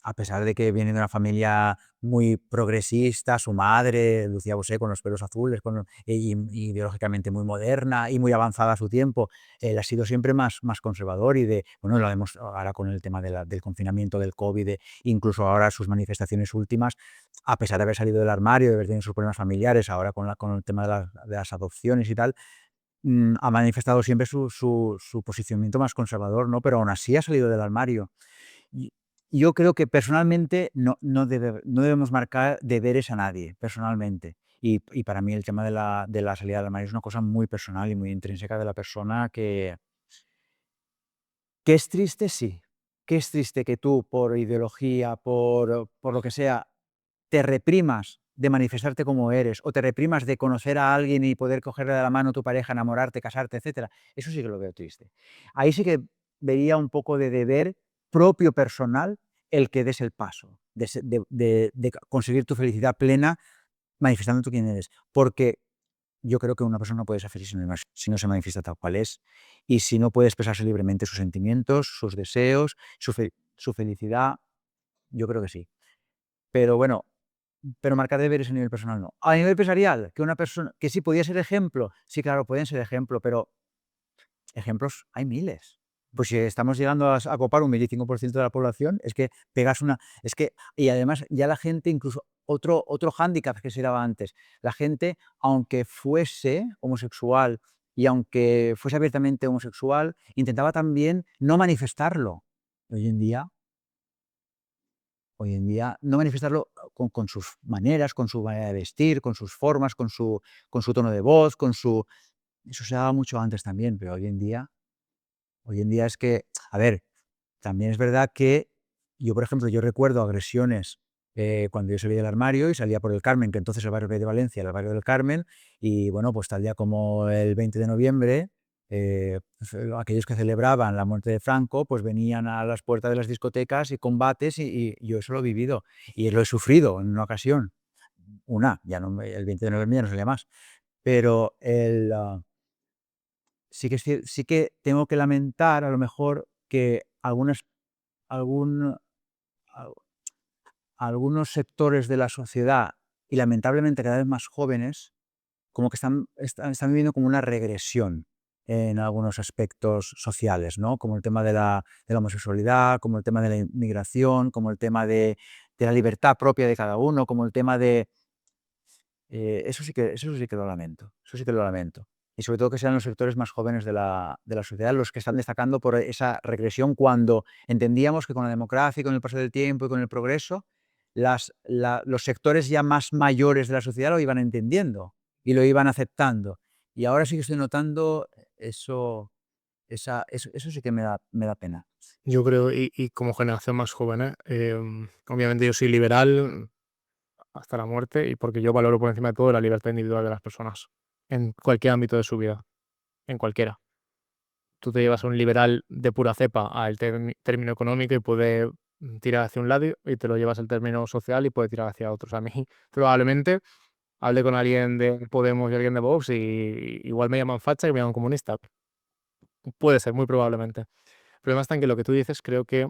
a pesar de que viene de una familia muy progresista, su madre, Lucía Bosé, con los pelos azules, y ideológicamente muy moderna y muy avanzada a su tiempo, él ha sido siempre más conservador bueno, lo vemos ahora con el tema del confinamiento, del COVID, incluso ahora sus manifestaciones últimas, a pesar de haber salido del armario, de haber tenido sus problemas familiares, ahora con el tema de las adopciones y tal, ha manifestado siempre su posicionamiento más conservador, ¿no? Pero aún así ha salido del armario. Y yo creo que personalmente no debemos marcar deberes a nadie, personalmente. Y para mí el tema de la salida del armario es una cosa muy personal y muy intrínseca de la persona que es triste, sí. Que es triste que tú, por ideología, por lo que sea, te reprimas de manifestarte como eres, o te reprimas de conocer a alguien y poder cogerle de la mano a tu pareja, enamorarte, casarte, etcétera. Eso sí que lo veo triste. Ahí sí que vería un poco de deber propio personal el que des el paso, de conseguir tu felicidad plena manifestando tú quién eres. Porque yo creo que una persona no puede ser feliz si no se manifiesta tal cual es, y si no puede expresarse libremente sus sentimientos, sus deseos, su felicidad, yo creo que sí. Pero bueno, pero marcar deberes a nivel personal no. A nivel empresarial, que una persona que sí podía ser ejemplo, sí, claro, pueden ser ejemplo, pero ejemplos hay miles. Pues si estamos llegando a copar un 25% de la población, es que pegas una. Es que, y además, ya la gente, incluso otro hándicap que se daba antes, la gente, aunque fuese homosexual y aunque fuese abiertamente homosexual, intentaba también no manifestarlo. Hoy en día, no manifestarlo con sus maneras, con su manera de vestir, con sus formas, con su tono de voz, Eso se daba mucho antes también, pero hoy en día es que, a ver, también es verdad que yo, por ejemplo, yo recuerdo agresiones cuando yo salí del armario y salía por el Carmen, que entonces el barrio de Valencia era el barrio del Carmen, y bueno, pues tal día como el 20 de noviembre, pues, aquellos que celebraban la muerte de Franco, pues venían a las puertas de las discotecas y combates, y yo eso lo he vivido y lo he sufrido en una ocasión. Ya no, el 20 de noviembre ya no salía más, pero sí que tengo que lamentar a lo mejor que algún al algunos sectores de la sociedad, y lamentablemente cada vez más jóvenes, como que están viviendo como una regresión en algunos aspectos sociales, ¿no? Como el tema de la homosexualidad, como el tema de la inmigración, como el tema de la libertad propia de cada uno, como el tema de eso sí que lo lamento, eso sí que lo lamento. Y sobre todo que sean los sectores más jóvenes de la sociedad los que están destacando por esa regresión, cuando entendíamos que con la democracia y con el paso del tiempo y con el progreso, los sectores ya más mayores de la sociedad lo iban entendiendo y lo iban aceptando. Y ahora sí que estoy notando eso sí que me da pena. Yo creo, y como generación más joven, obviamente yo soy liberal hasta la muerte y porque yo valoro por encima de todo la libertad individual de las personas, en cualquier ámbito de su vida, en cualquiera. Tú te llevas a un liberal de pura cepa al término económico y puede tirar hacia un lado y te lo llevas al término social y puede tirar hacia otros. A mí probablemente hable con alguien de Podemos y alguien de Vox y igual me llaman facha y me llaman comunista. Puede ser, muy probablemente. El problema está en que lo que tú dices creo que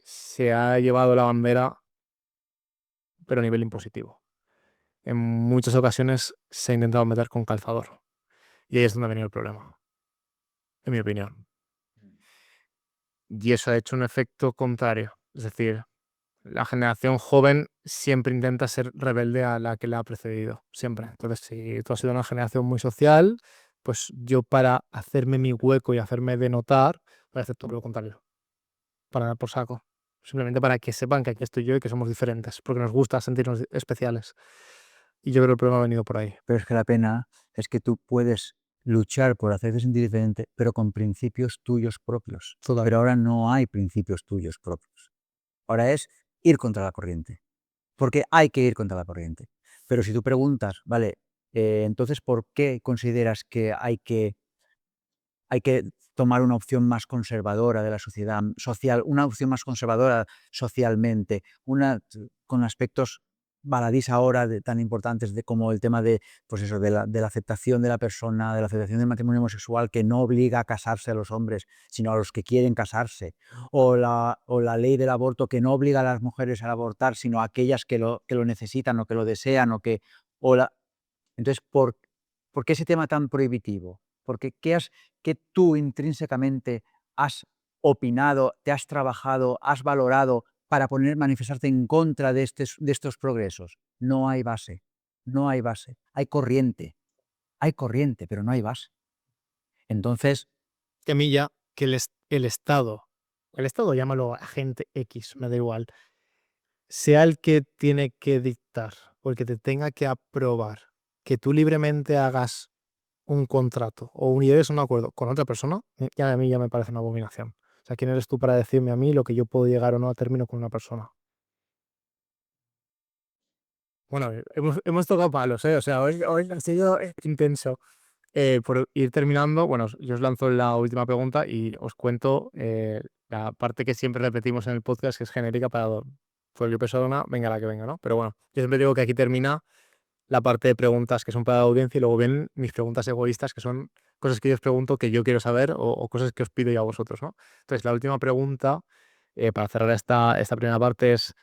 se ha llevado la bandera, pero a nivel impositivo. En muchas ocasiones se ha intentado meter con calzador. Y ahí es donde ha venido el problema, en mi opinión. Y eso ha hecho un efecto contrario. Es decir, la generación joven siempre intenta ser rebelde a la que la ha precedido, siempre. Entonces, si tú has sido una generación muy social, pues yo para hacerme mi hueco y hacerme de notar, voy a hacer todo lo contrario, para dar por saco. Simplemente para que sepan que aquí estoy yo y que somos diferentes, porque nos gusta sentirnos especiales. Y yo creo que el problema ha venido por ahí. Pero es que la pena es que tú puedes luchar por hacerte sentir diferente, pero con principios tuyos propios. Todavía. Pero ahora no hay principios tuyos propios. Ahora es ir contra la corriente, porque hay que ir contra la corriente. Pero si tú preguntas, vale, entonces, ¿por qué consideras que hay que tomar una opción más conservadora de la sociedad social, una opción más conservadora socialmente, con aspectos baladís ahora tan importantes como el tema de, pues eso, de la aceptación de la persona, de la aceptación del matrimonio homosexual, que no obliga a casarse a los hombres, sino a los que quieren casarse, o la ley del aborto, que no obliga a las mujeres a abortar, sino a aquellas que lo necesitan o que lo desean, o la, entonces, ¿por qué ese tema tan prohibitivo? Porque ¿qué tú intrínsecamente has opinado, te has trabajado, has valorado para manifestarte en contra de estos progresos? No hay base, no hay base. Hay corriente, hay corriente, pero no hay base. Entonces, Temilla, que el Estado, llámalo agente X, me da igual, sea el que tiene que dictar o el que te tenga que aprobar que tú libremente hagas un contrato o llegues a un acuerdo con otra persona, ya a mí ya me parece una abominación. O sea, ¿quién eres tú para decirme a mí lo que yo puedo llegar o no a término con una persona? Bueno, hemos tocado palos, ¿eh? O sea, hoy ha sido intenso. Por ir terminando, bueno, yo os lanzo la última pregunta y os cuento la parte que siempre repetimos en el podcast, que es genérica para cualquier persona, venga la que venga, ¿no? Pero bueno, yo siempre digo que aquí termina la parte de preguntas que son para la audiencia y luego vienen mis preguntas egoístas, que son cosas que yo os pregunto que yo quiero saber o cosas que os pido yo a vosotros, ¿no? Entonces, la última pregunta, para cerrar esta primera parte, es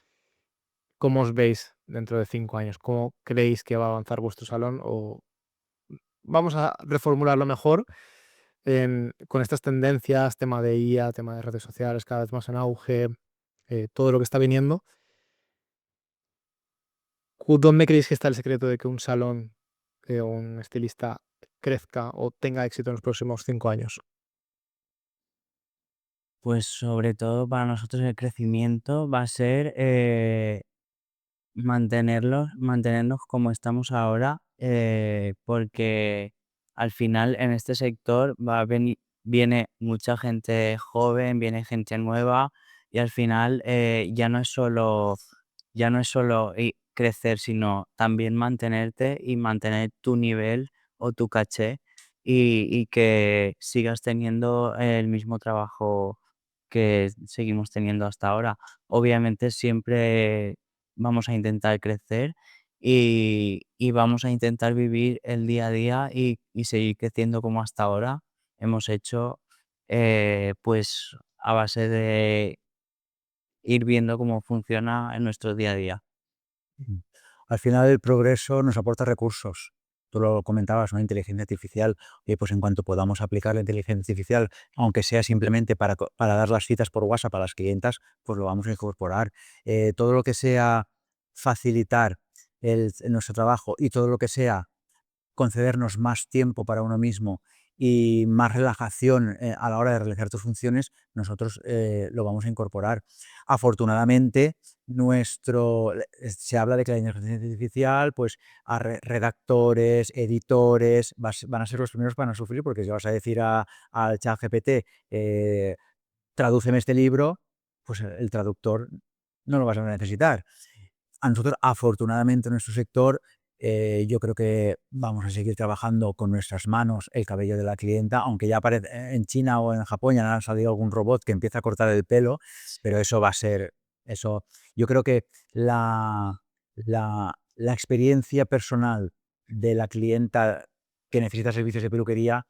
¿cómo os veis dentro de 5 años? ¿Cómo creéis que va a avanzar vuestro salón? O vamos a reformularlo mejor con estas tendencias, tema de IA, tema de redes sociales cada vez más en auge, todo lo que está viniendo. ¿Dónde creéis que está el secreto de que un salón o un estilista crezca o tenga éxito en los próximos 5 años? Pues sobre todo para nosotros el crecimiento va a ser mantenernos como estamos ahora, porque al final en este sector viene mucha gente joven, viene gente nueva y al final ya no es solo crecer, sino también mantenerte y mantener tu nivel o tu caché y que sigas teniendo el mismo trabajo que seguimos teniendo hasta ahora. Obviamente siempre vamos a intentar crecer y vamos a intentar vivir el día a día y seguir creciendo como hasta ahora hemos hecho, pues a base de ir viendo cómo funciona en nuestro día a día. al final el progreso nos aporta recursos. Tú lo comentabas, una inteligencia artificial, pues en cuanto podamos aplicar la inteligencia artificial, aunque sea simplemente para dar las citas por WhatsApp a las clientas, pues lo vamos a incorporar. Todo lo que sea facilitar nuestro trabajo y todo lo que sea concedernos más tiempo para uno mismo y más relajación a la hora de realizar tus funciones, nosotros lo vamos a incorporar. Afortunadamente, se habla de que la inteligencia artificial, pues a redactores, editores, van a ser los primeros que van a sufrir, porque si vas a decir al chat GPT, tradúceme este libro, pues el traductor no lo vas a necesitar. A nosotros, afortunadamente, en nuestro sector, yo creo que vamos a seguir trabajando con nuestras manos el cabello de la clienta, aunque ya en China o en Japón ya ha salido algún robot que empieza a cortar el pelo, pero eso va a ser, eso, yo creo que la experiencia personal de la clienta que necesita servicios de peluquería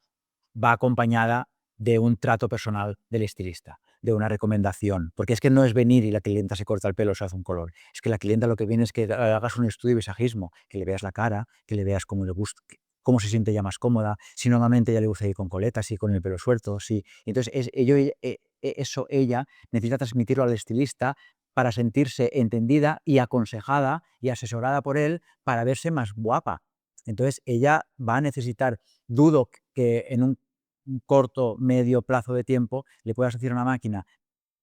va acompañada de un trato personal del estilista, de una recomendación, porque es que no es venir y la clienta se corta el pelo o se hace un color, es que la clienta lo que viene es que hagas un estudio de visajismo, que le veas la cara, que le veas cómo le gusta, cómo se siente ya más cómoda, si normalmente ya le gusta ir con coletas, si con el pelo suelto, si. Entonces, eso ella necesita transmitirlo al estilista para sentirse entendida y aconsejada y asesorada por él para verse más guapa. Entonces, ella va a necesitar, dudo que en un corto, medio plazo de tiempo le puedas decir a una máquina,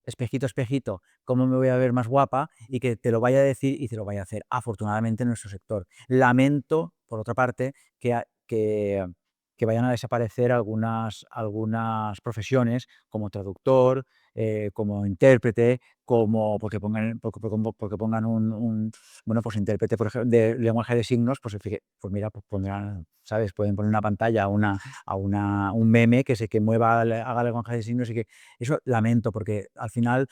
espejito, espejito, cómo me voy a ver más guapa y que te lo vaya a decir y te lo vaya a hacer, afortunadamente, en nuestro sector. Lamento, por otra parte, que vayan a desaparecer algunas profesiones como traductor, como intérprete, porque pongan bueno, pues intérprete, por ejemplo, de lenguaje de signos, pues mira, pues pondrán, ¿sabes? Pueden poner una pantalla un meme que mueva, haga lenguaje de signos y que eso lamento, porque al final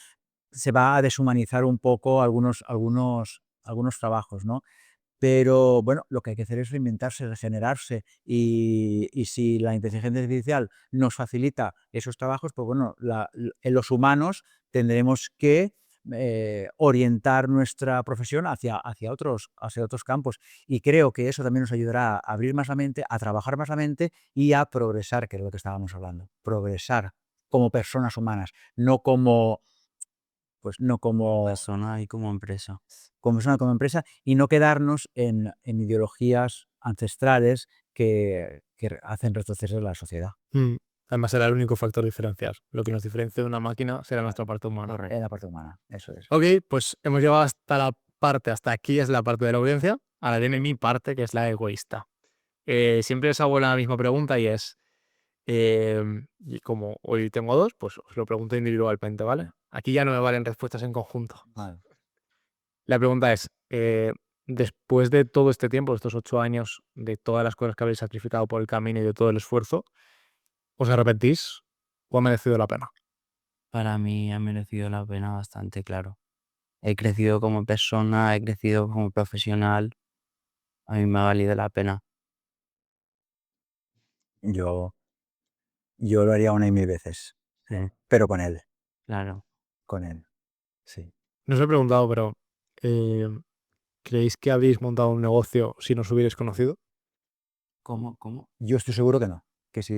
se va a deshumanizar un poco algunos trabajos, ¿no? Pero bueno, lo que hay que hacer es reinventarse, regenerarse y si la inteligencia artificial nos facilita esos trabajos, pues bueno, en los humanos tendremos que orientar nuestra profesión hacia otros campos. Y creo que eso también nos ayudará a abrir más la mente, a trabajar más la mente y a progresar, que es lo que estábamos hablando. Progresar como personas humanas, no como Persona y como empresa. persona, como empresa, y no quedarnos en ideologías ancestrales que hacen retroceder la sociedad. Además será el único factor diferencial. Lo que nos diferencia de una máquina será nuestra parte humana. En la parte humana, eso es. Ok, pues hemos llegado hasta aquí es la parte de la audiencia. Ahora viene mi parte, que es la egoísta. Siempre os hago la misma pregunta y es, y como hoy tengo dos, pues os lo pregunto individualmente, ¿vale? Aquí ya no me valen respuestas en conjunto. Vale. La pregunta es, después de todo este tiempo, estos 8 años, de todas las cosas que habéis sacrificado por el camino y de todo el esfuerzo, ¿os arrepentís o ha merecido la pena? Para mí ha merecido la pena bastante, claro. He crecido como persona, he crecido como profesional. A mí me ha valido la pena. Yo lo haría 1 y 1000 veces, Sí, pero con él, claro. sí. No os he preguntado, pero eh, ¿creéis que habréis montado un negocio si no os hubierais conocido? ¿Cómo? ¿Cómo? Yo estoy seguro que no, que si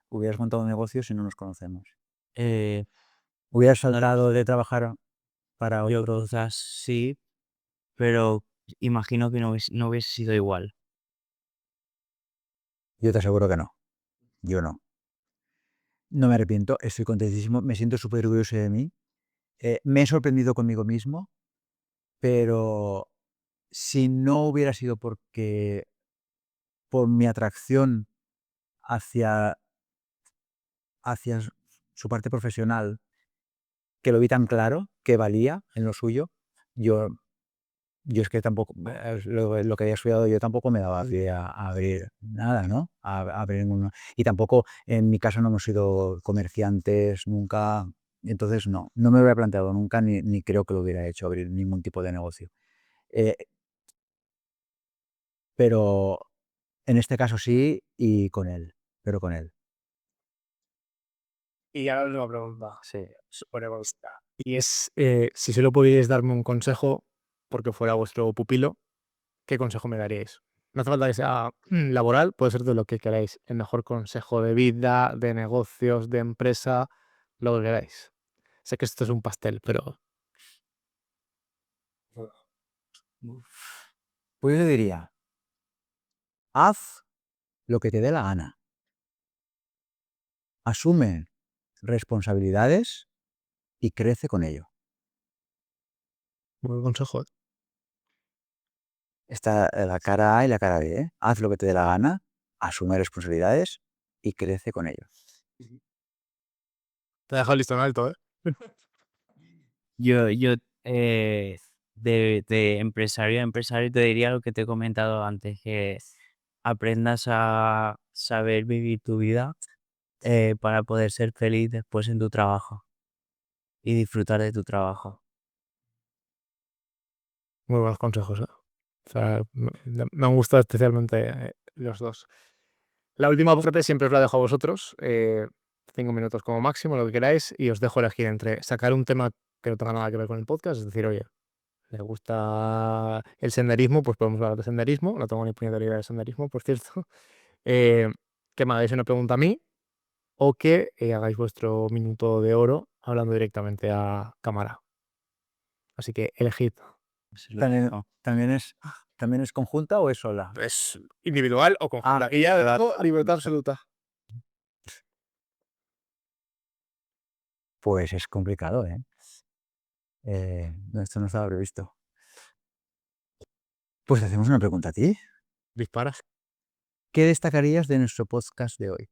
hubieras montado un negocio si no nos conocemos. Eh, Hubieras saltado de trabajar para yo otros. quizás sí, pero imagino que no hubiese sido igual. Yo te aseguro que no. Yo no. No me arrepiento, estoy contentísimo, me siento súper orgulloso de mí. Me he sorprendido conmigo mismo, pero si no hubiera sido por mi atracción hacia, hacia su parte profesional, que lo vi tan claro, que valía en lo suyo, yo, yo es que tampoco, lo que había estudiado yo tampoco me daba pie a abrir nada, ¿no? A abrir y tampoco en mi caso no hemos sido comerciantes nunca, entonces no me lo había planteado nunca ni creo que lo hubiera hecho abrir ningún tipo de negocio. Eh, pero en este caso sí y con él, pero con él. Y ahora la última pregunta, Sí. súper egoísta. Y es, si solo pudierais darme un consejo, porque fuera vuestro pupilo, ¿qué consejo me daríais? No hace falta que sea laboral, puede ser de lo que queráis. El mejor consejo de vida, de negocios, de empresa, lo que queráis. Sé que esto es un pastel, pero Pues yo diría, haz lo que te dé la gana. Asume responsabilidades y crece con ello. buen consejo. Está la cara A y la cara B, ¿eh? Haz lo que te dé la gana, asume responsabilidades y crece con ello. Te he dejado el listón alto, ¿eh? Yo de empresario a empresario te diría lo que te he comentado antes, que aprendas a saber vivir tu vida para poder ser feliz después en tu trabajo y disfrutar de tu trabajo. Muy buenos consejos, ¿eh? O sea, me han gustado especialmente los dos. La última parte siempre os la dejo a vosotros. 5 minutos como máximo, lo que queráis, y os dejo elegir entre sacar un tema que no tenga nada que ver con el podcast, es decir, oye, ¿le gusta el senderismo? Pues podemos hablar de senderismo. No tengo ni puñetera idea de senderismo, por cierto. Eh, que me hagáis una pregunta a mí o que hagáis vuestro minuto de oro hablando directamente a cámara. Así que elegid. Eso es lo ¿También, mismo. también es conjunta o es sola? Es individual o conjunta. Aquí ya dato libertad absoluta. Pues es complicado, ¿eh? No, esto no estaba previsto. Pues te hacemos una pregunta a ti. Disparas. ¿Qué destacarías de nuestro podcast de hoy?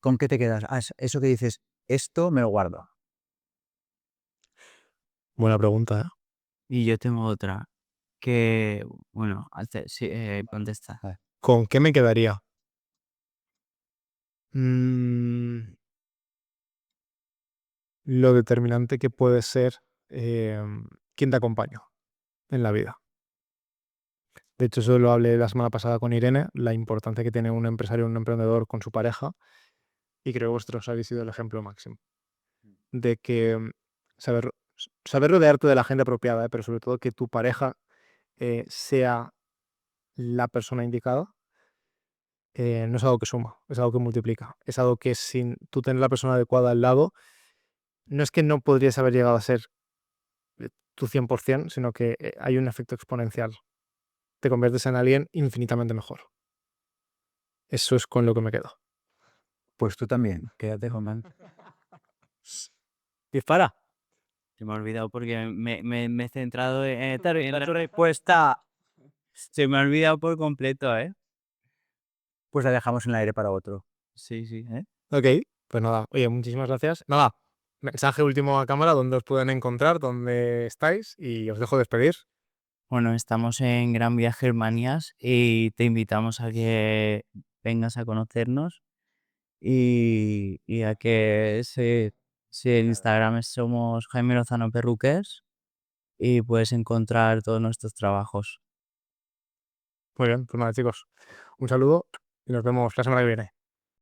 ¿Con qué te quedas? Eso que dices, esto me lo guardo. Buena pregunta, ¿eh? Y yo tengo otra que, bueno, sí, contesta. A ver, ¿Con qué me quedaría? Mm, lo determinante que puede ser quién te acompaña en la vida. De hecho, eso lo hablé la semana pasada con Irene, la importancia que tiene un empresario, un emprendedor con su pareja, y creo que vosotros habéis sido el ejemplo máximo de que saber, saber rodearte de la gente apropiada, pero sobre todo que tu pareja sea la persona indicada, no es algo que suma, es algo que multiplica, es algo que sin tú tener la persona adecuada al lado, no es que no podrías haber llegado a ser tu 100%, sino que hay un efecto exponencial. Te conviertes en alguien infinitamente mejor. Eso es con lo que me quedo. Pues tú también, quédate con... Dispara. Se me ha olvidado porque me he centrado en tu respuesta. Se me ha olvidado por completo, ¿eh? Pues la dejamos en el aire para otro. Sí, sí, ¿eh? Ok, pues nada, oye, muchísimas gracias. Nada, mensaje último a cámara, dónde os pueden encontrar, dónde estáis y os dejo despedir. Bueno, estamos en Gran Vía Germanías y te invitamos a que vengas a conocernos y a que si en Instagram somos Jaime Lozano Perruques y puedes encontrar todos nuestros trabajos. Muy bien, pues nada, chicos, un saludo y nos vemos la semana que viene.